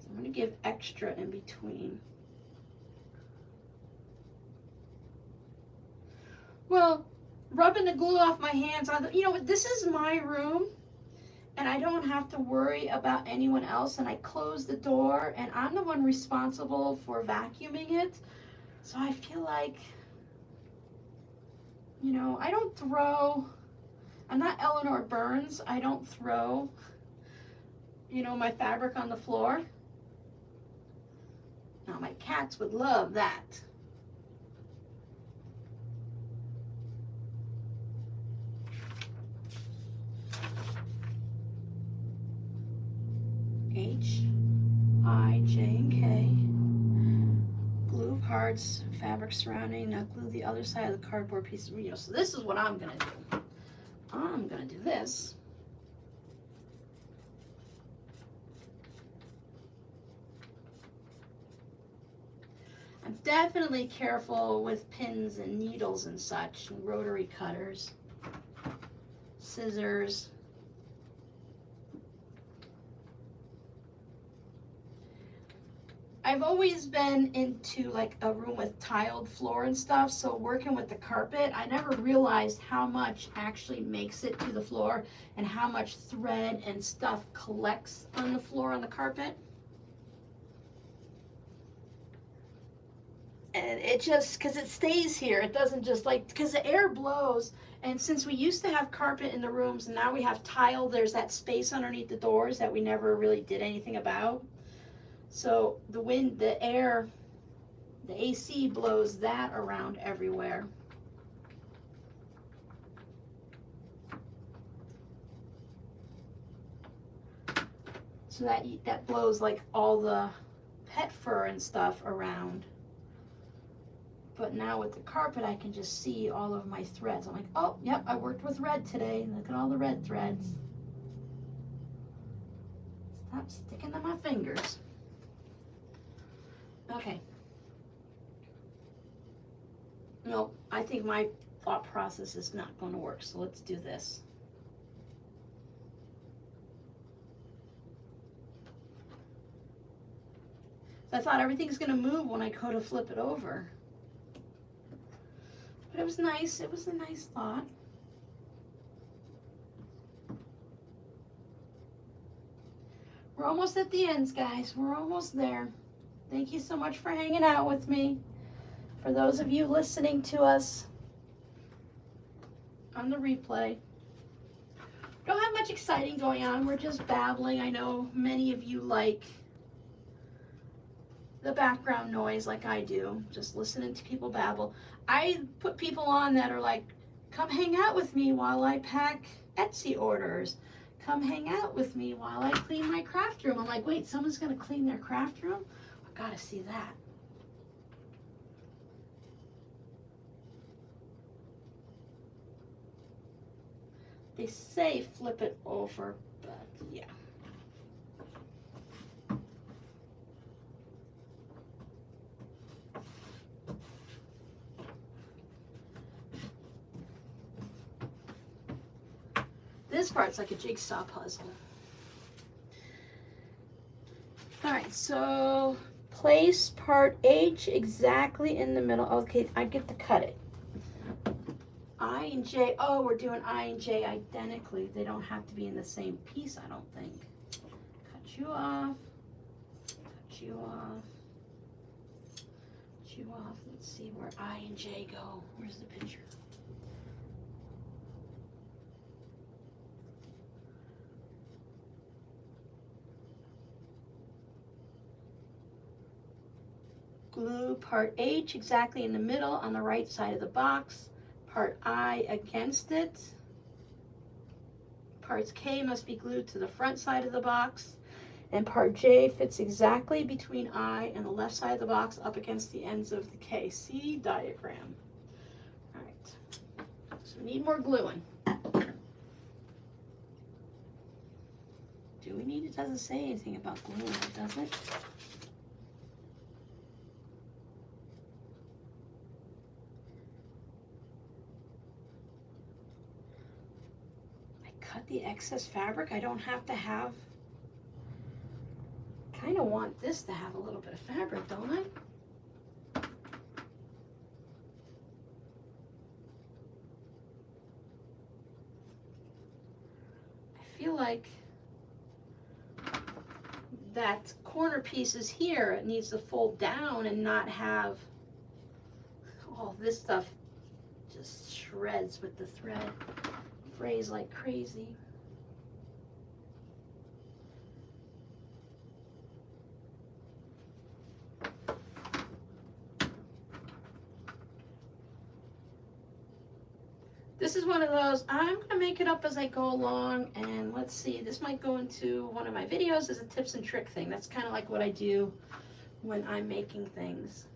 I'm going to give extra in between. Well, rubbing the glue off my hands on the, you know, this is my room and I don't have to worry about anyone else, and I close the door and I'm the one responsible for vacuuming it. So I feel like, you know, I don't throw, I'm not Eleanor Burns, I don't throw, you know, my fabric on the floor. Now my cats would love that. H, I, J, and K. Glue parts, fabric surrounding. Now glue the other side of the cardboard piece. You know, so this is what I'm gonna do. I'm gonna do this. I'm definitely careful with pins and needles and such, and rotary cutters, scissors. I've always been into like a room with tiled floor and stuff, so working with the carpet, I never realized how much actually makes it to the floor and how much thread and stuff collects on the floor on the carpet. And it just, because it stays here, it doesn't just like, because the air blows, and since we used to have carpet in the rooms and now we have tile, there's that space underneath the doors that we never really did anything about. So the wind, the air, the AC blows that around everywhere. So that blows like all the pet fur and stuff around. But now with the carpet, I can just see all of my threads. I'm like, oh, yep, I worked with red today. Look at all the red threads. Stop sticking to my fingers. Okay. No, I think my thought process is not going to work, so let's do this. So I thought everything's going to move when I go to flip it over. But it was nice. It was a nice thought. We're almost at the ends, guys. We're almost there. Thank you so much for hanging out with me. For those of you listening to us on the replay. Don't have much exciting going on. We're just babbling. I know many of you like the background noise like I do, just listening to people babble. I put people on that are like, come hang out with me while I pack Etsy orders. come hang out with me while I clean my craft room. I'm like, wait, someone's gonna clean their craft room? I gotta see that. They say flip it over, but yeah. This part's like a jigsaw puzzle. All right, so place part H exactly in the middle. Okay, I get to cut it. I and J, oh, we're doing I and J identically. They don't have to be in the same piece, I don't think. Cut you off, cut you off, cut you off. Let's see where I and J go. Where's the picture? Glue part H exactly in the middle on the right side of the box. Part I against it. Parts K must be glued to the front side of the box. And part J fits exactly between I and the left side of the box up against the ends of the K. See diagram. All right. So we need more gluing. Do we need? It doesn't say anything about gluing, does it? Cut the excess fabric. I don't have to have, kind of want this to have a little bit of fabric, don't I? I feel like that corner piece is here. It needs to fold down and not have all this stuff just shreds with the thread. Frays like crazy. This is one of those, I'm going to make it up as I go along, and let's see, this might go into one of my videos as a tips and trick thing. That's kind of like what I do when I'm making things.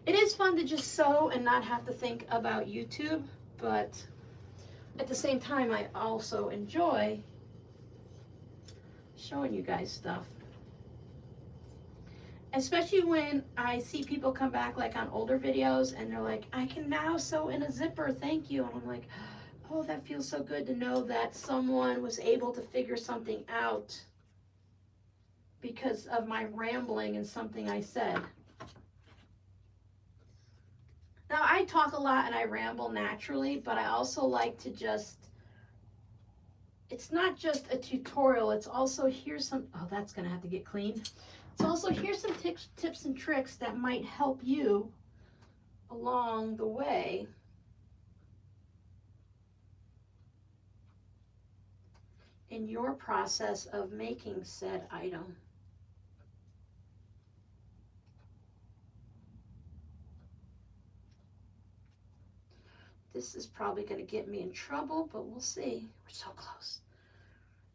It is fun to just sew and not have to think about YouTube, but at the same time, I also enjoy showing you guys stuff. Especially when I see people come back like on older videos and they're like, I can now sew in a zipper, thank you. And I'm like, oh, that feels so good to know that someone was able to figure something out because of my rambling and something I said. Now, I talk a lot and I ramble naturally, but I also like to just, it's not just a tutorial, it's also here's some, oh, that's gonna have to get cleaned. It's also here's some tips and tricks that might help you along the way. In your process of making said item. This is probably going to get me in trouble, but we'll see. We're so close.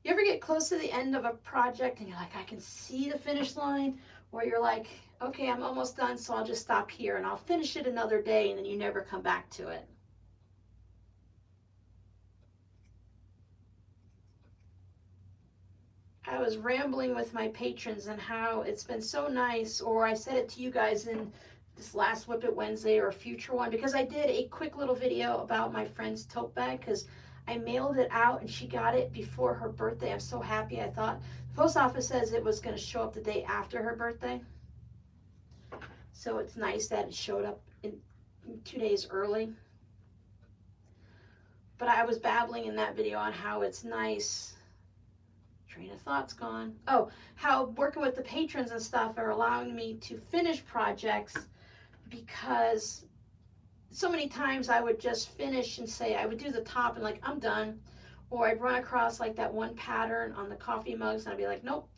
You ever get close to the end of a project and you're like, I can see the finish line? Or you're like, okay, I'm almost done, so I'll just stop here and I'll finish it another day, and then you never come back to it. I was rambling with my patrons and how it's been so nice, or I said it to you guys in this last Whip It Wednesday or a future one, because I did a quick little video about my friend's tote bag because I mailed it out and she got it before her birthday. I'm so happy. I thought the post office says it was going to show up the day after her birthday. So it's nice that it showed up in 2 days early. But I was babbling in that video on how it's nice. Train of thought's gone. Oh, how working with the patrons and stuff are allowing me to finish projects, because so many times I would just finish and say, I would do the top and like, I'm done. Or I'd run across like that one pattern on the coffee mugs and I'd be like, nope,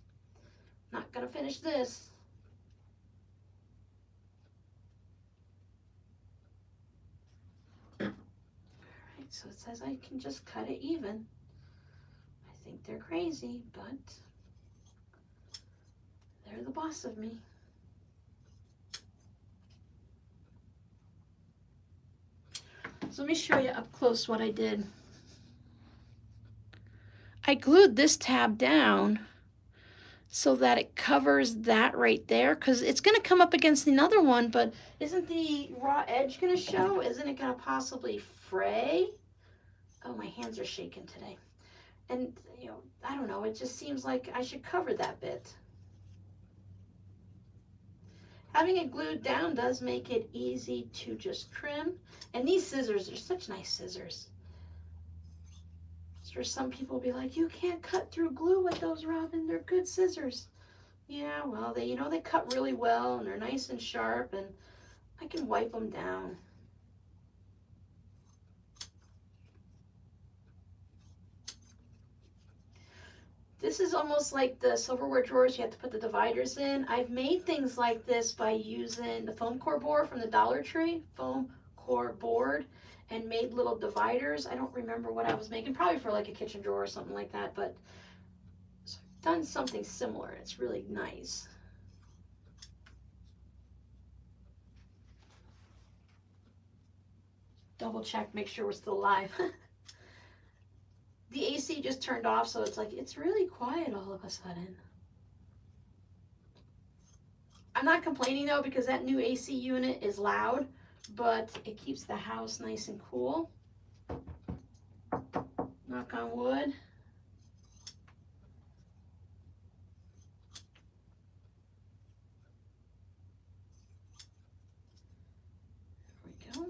not gonna finish this. All right, so it says I can just cut it even. I think they're crazy, but they're the boss of me. So let me show you up close what I did. I glued this tab down so that it covers that right there, because it's going to come up against another one, but isn't the raw edge going to show? Isn't it going to possibly fray? Oh, my hands are shaking today. And, you know, I don't know, it just seems like I should cover that bit. Having it glued down does make it easy to just trim. And these scissors are such nice scissors. For some people will be like, you can't cut through glue with those, Robin. They're good scissors. Yeah, well, they, you know, they cut really well and they're nice and sharp, and I can wipe them down. This is almost like the silverware drawers you have to put the dividers in. I've made things like this by using the foam core board from the Dollar Tree, foam core board, and made little dividers. I don't remember what I was making, probably for like a kitchen drawer or something like that, but I've done something similar. It's really nice. Double check, make sure we're still live. The AC just turned off, so it's like, it's really quiet all of a sudden. I'm not complaining though, because that new AC unit is loud, but it keeps the house nice and cool. Knock on wood. There we go.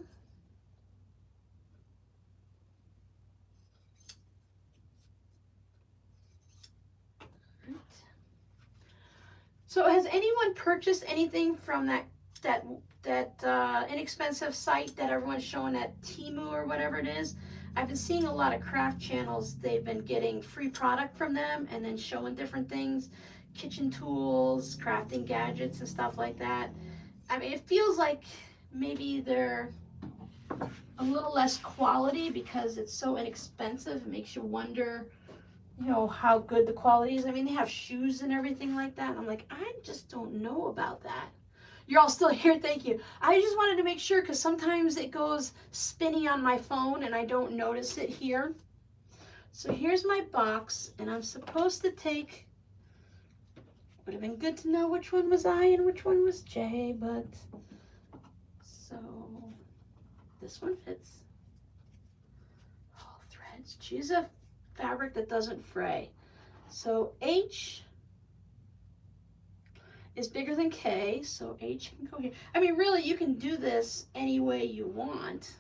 So has anyone purchased anything from that inexpensive site that everyone's showing at Temu or whatever it is? I've been seeing a lot of craft channels. They've been getting free product from them and then showing different things, kitchen tools, crafting gadgets and stuff like that. I mean, it feels like maybe they're a little less quality because it's so inexpensive. It makes you wonder, you know, how good the quality is. I mean, they have shoes and everything like that. I'm like, I just don't know about that. You're all still here, thank you. I just wanted to make sure, because sometimes it goes spinny on my phone and I don't notice it here. So here's my box, and I'm supposed to take, would have been good to know which one was I and which one was J, but, so, this one fits. Oh, threads, choose a fabric that doesn't fray. So H is bigger than K, so H can go here. I mean, really, you can do this any way you want.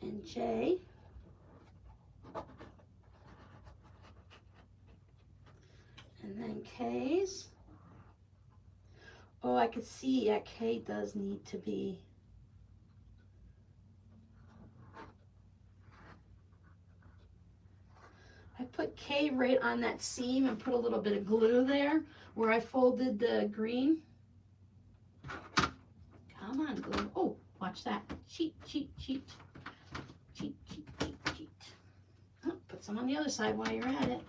And J. And then K's. Oh, I could see, yeah, K does need to be. I put K right on that seam and put a little bit of glue there where I folded the green. Come on, glue. Oh, watch that. Cheat, cheat, cheat. Cheat, cheat, cheat, cheat. Oh, put some on the other side while you're at it.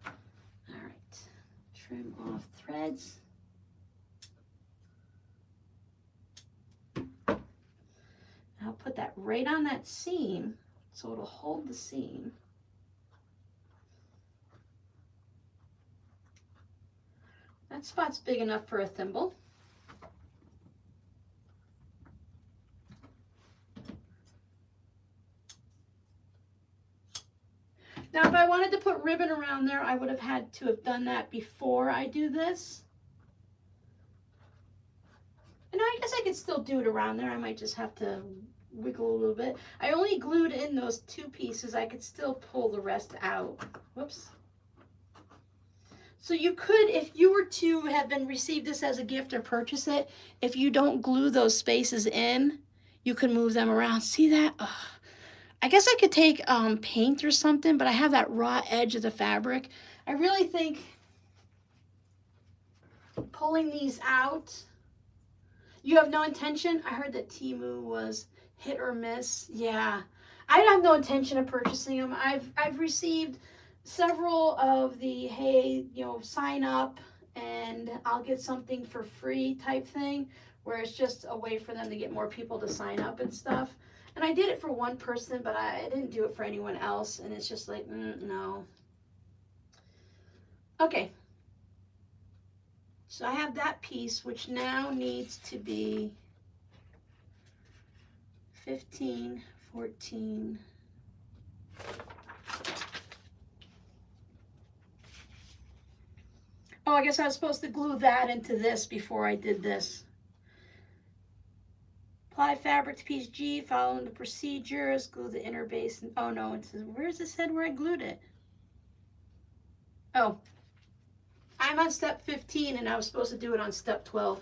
All right. Trim off threads. I'll put that right on that seam so it'll hold the seam. That spot's big enough for a thimble. Now, if I wanted to put ribbon around there, I would have had to have done that before I do this. And I guess I could still do it around there. I might just have to wiggle a little bit. I only glued in those two pieces. I could still pull the rest out. Whoops. So you could, if you were to have been received this as a gift or purchase it, if you don't glue those spaces in, you can move them around. See that? Ugh. I guess I could take paint or something, but I have that raw edge of the fabric. I really think pulling these out, you have no intention. I heard that Temu was hit or miss. Yeah, I have no intention of purchasing them. I've received several of the, hey, you know, sign up and I'll get something for free type thing, where it's just a way for them to get more people to sign up and stuff. And I did it for one person, but I didn't do it for anyone else. And it's just like, no. Okay. So I have that piece, which now needs to be 15, 14. Oh, I guess I was supposed to glue that into this before I did this. Apply fabric to piece G, following the procedures, glue the inner base. And, oh no, it says, where's this head where I glued it? Oh, I'm on step 15 and I was supposed to do it on step 12.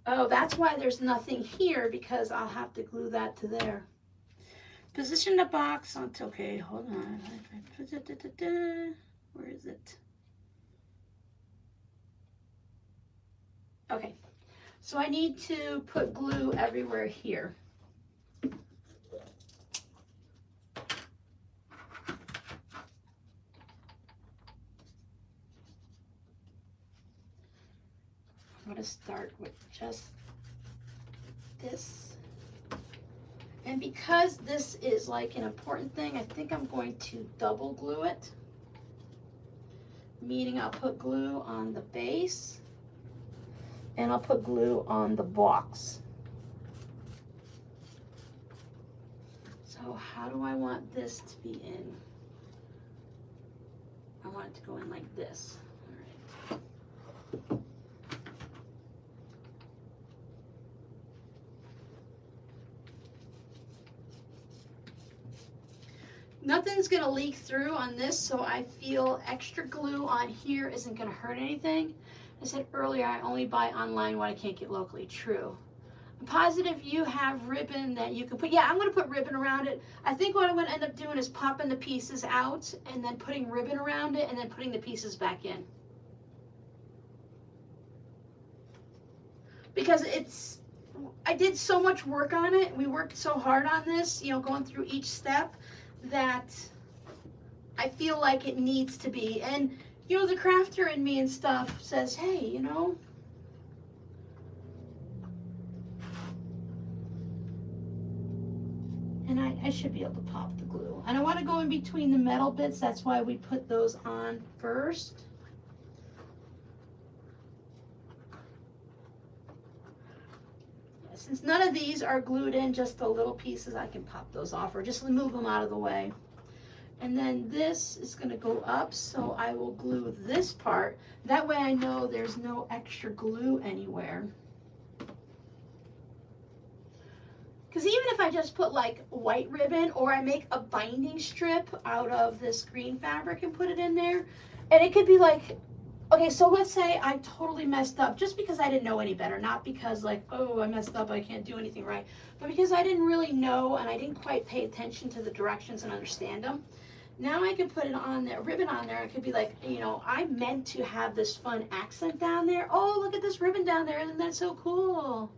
Oh, that's why there's nothing here, because I'll have to glue that to there. Position the box onto, okay, hold on. Where is it? Okay, so I need to put glue everywhere here. I'm going to start with just this. And because this is like an important thing, I think I'm going to double glue it. Meaning I'll put glue on the base and I'll put glue on the box. So how do I want this to be in? I want it to go in like this. All right. Nothing's gonna leak through on this, so I feel extra glue on here isn't gonna hurt anything. I said earlier, I only buy online what I can't get locally. True. I'm positive you have ribbon that you can put. Yeah, I'm gonna put ribbon around it. I think what I'm gonna end up doing is popping the pieces out and then putting ribbon around it and then putting the pieces back in. Because I did so much work on it. We worked so hard on this, you know, going through each step, that I feel like it needs to be. And, you know, the crafter in me and stuff says, hey, you know, and I should be able to pop the glue. And I want to go in between the metal bits. That's why we put those on first. Since none of these are glued in, just the little pieces, I can pop those off or just move them out of the way. And then this is going to go up, so I will glue this part. That way I know there's no extra glue anywhere. Because even if I just put like white ribbon, or I make a binding strip out of this green fabric and put it in there, and it could be like, okay, so let's say I totally messed up just because I didn't know any better, not because like, oh, I messed up, I can't do anything right, but because I didn't really know and I didn't quite pay attention to the directions and understand them. Now I can put it on there, ribbon on there. It could be like, you know, I meant to have this fun accent down there. Oh, look at this ribbon down there. Isn't that so cool?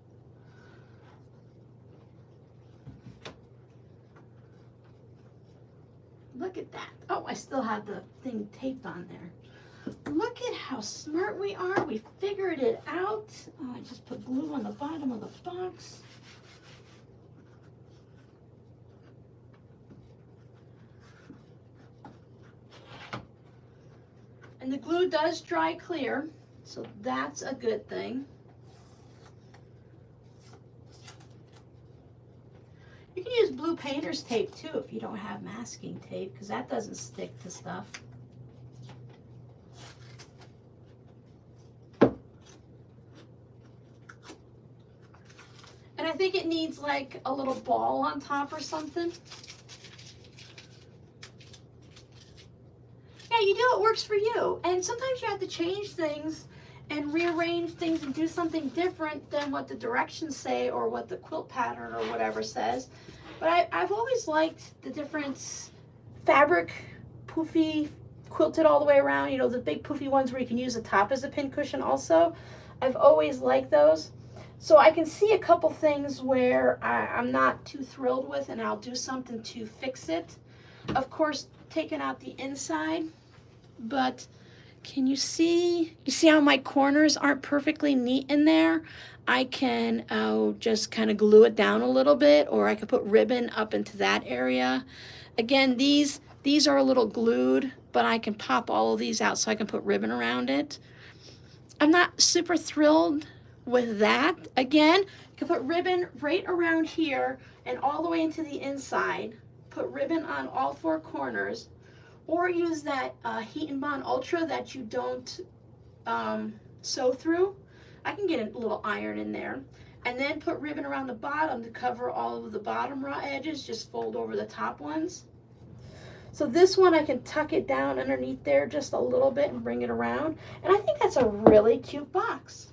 Look at that. Oh, I still have the thing taped on there. Look at how smart we are. We figured it out. Oh, I just put glue on the bottom of the box. And the glue does dry clear, so that's a good thing. You can use blue painter's tape too if you don't have masking tape, because that doesn't stick to stuff. And I think it needs like a little ball on top or something. Yeah, you do what works for you. And sometimes you have to change things and rearrange things and do something different than what the directions say or what the quilt pattern or whatever says. But I've always liked the different fabric, poofy, quilted all the way around, you know, the big poofy ones where you can use the top as a pincushion also. I've always liked those. So I can see a couple things where I'm not too thrilled with, and I'll do something to fix it. Of course, taking out the inside, but can you see how my corners aren't perfectly neat in there? I can just kind of glue it down a little bit, or I could put ribbon up into that area. Again, these are a little glued, but I can pop all of these out so I can put ribbon around it. I'm not super thrilled with that. Again, you can put ribbon right around here and all the way into the inside. Put ribbon on all four corners, or use that Heat and Bond Ultra that you don't sew through. I can get a little iron in there. And then put ribbon around the bottom to cover all of the bottom raw edges. Just fold over the top ones. So this one, I can tuck it down underneath there just a little bit and bring it around. And I think that's a really cute box.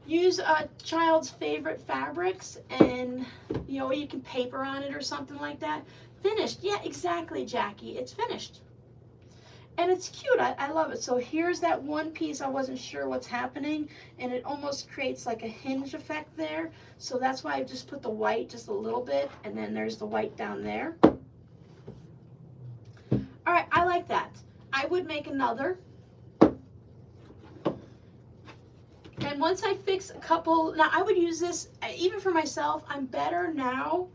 Use a child's favorite fabrics, and you know, you can paper on it or something like that. Finished. Yeah, exactly, Jackie. It's finished. And it's cute. I love it. So here's that one piece. I wasn't sure what's happening, and it almost creates like a hinge effect there. So that's why I just put the white just a little bit, and then there's the white down there. All right, I like that. I would make another. And once I fix a couple, now I would use this even for myself. I'm better now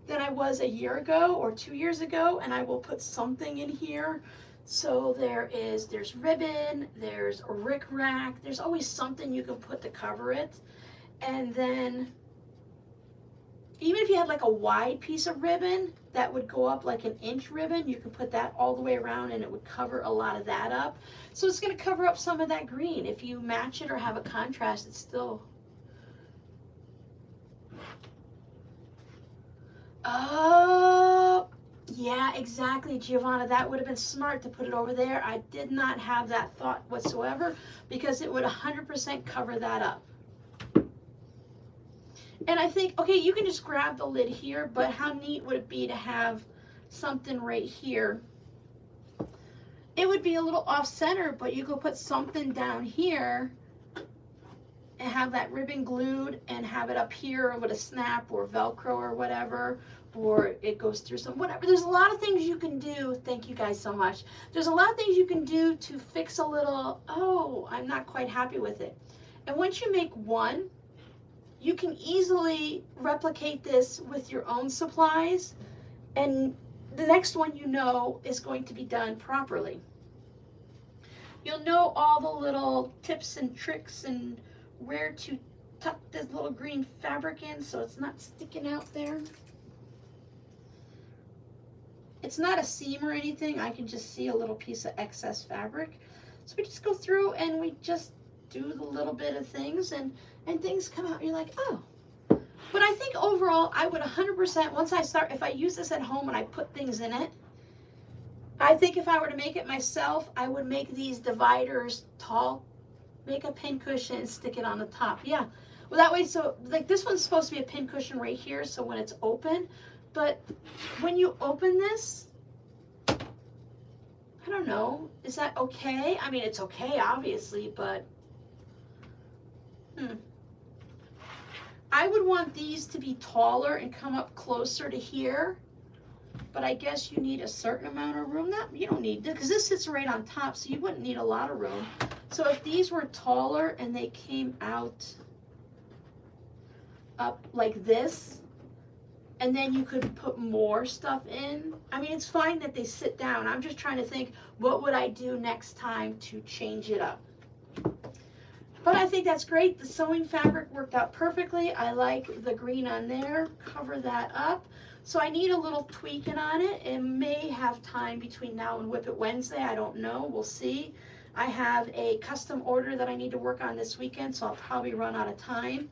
than I was a year ago or 2 years ago, and I will put something in here. So there's ribbon, there's a rickrack, there's always something you can put to cover it. And then even if you had like a wide piece of ribbon that would go up like an inch ribbon, you can put that all the way around and it would cover a lot of that up. So it's going to cover up some of that green. If you match it or have a contrast, it's still... Oh, yeah, exactly, Giovanna. That would have been smart to put it over there. I did not have that thought whatsoever, because it would 100% cover that up. And I think, okay, you can just grab the lid here, but how neat would it be to have something right here? It would be a little off center, but you could put something down here and have that ribbon glued and have it up here with a snap or Velcro or whatever, or it goes through some, whatever. There's a lot of things you can do. Thank you guys so much. There's a lot of things you can do to fix a little, oh, I'm not quite happy with it. And once you make one, you can easily replicate this with your own supplies, and the next one you know is going to be done properly. You'll know all the little tips and tricks and where to tuck this little green fabric in so it's not sticking out there. It's not a seam or anything. I can just see a little piece of excess fabric. So we just go through and we just do the little bit of things, and things come out and you're like, oh. But I think overall, I would 100%, once I start, if I use this at home and I put things in it, I think if I were to make it myself, I would make these dividers tall, make a pin cushion and stick it on the top. Yeah, well that way, so like this one's supposed to be a pin cushion right here, so when it's open, but when you open this, I don't know, is that okay? I mean, it's okay, obviously, but I would want these to be taller and come up closer to here, but I guess you need a certain amount of room. That you don't need, because this sits right on top, so you wouldn't need a lot of room. So if these were taller and they came out up like this, and then you could put more stuff in. I mean, it's fine that they sit down. I'm just trying to think, what would I do next time to change it up? But I think that's great. The sewing fabric worked out perfectly. I like the green on there. Cover that up. So I need a little tweaking on it. It may have time between now and Whip It Wednesday. I don't know. We'll see. I have a custom order that I need to work on this weekend, so I'll probably run out of time.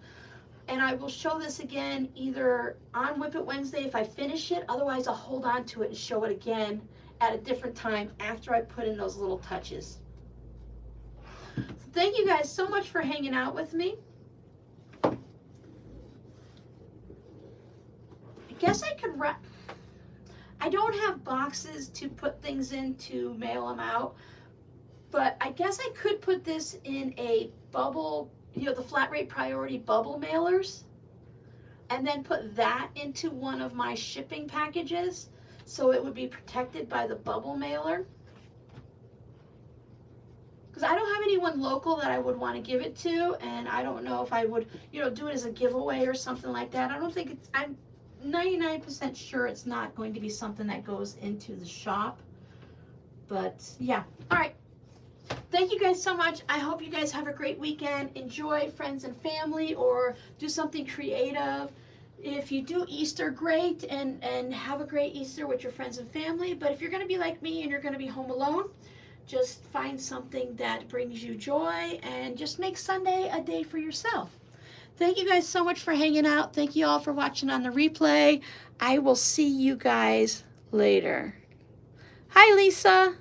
And I will show this again either on Whip It Wednesday if I finish it. Otherwise, I'll hold on to it and show it again at a different time after I put in those little touches. So thank you guys so much for hanging out with me. I guess I could wrap. I don't have boxes to put things in to mail them out, but I guess I could put this in a bubble, you know, the flat rate priority bubble mailers, and then put that into one of my shipping packages so it would be protected by the bubble mailer. Because I don't have anyone local that I would want to give it to, and I don't know if I would, you know, do it as a giveaway or something like that. I don't think it's, I'm 99% sure it's not going to be something that goes into the shop. But yeah, all right. Thank you guys so much. I hope you guys have a great weekend. Enjoy friends and family, or do something creative. If you do Easter, great, and have a great Easter with your friends and family. But if you're going to be like me and you're going to be home alone, just find something that brings you joy and just make Sunday a day for yourself. Thank you guys so much for hanging out. Thank you all for watching on the replay. I will see you guys later. Hi, Lisa.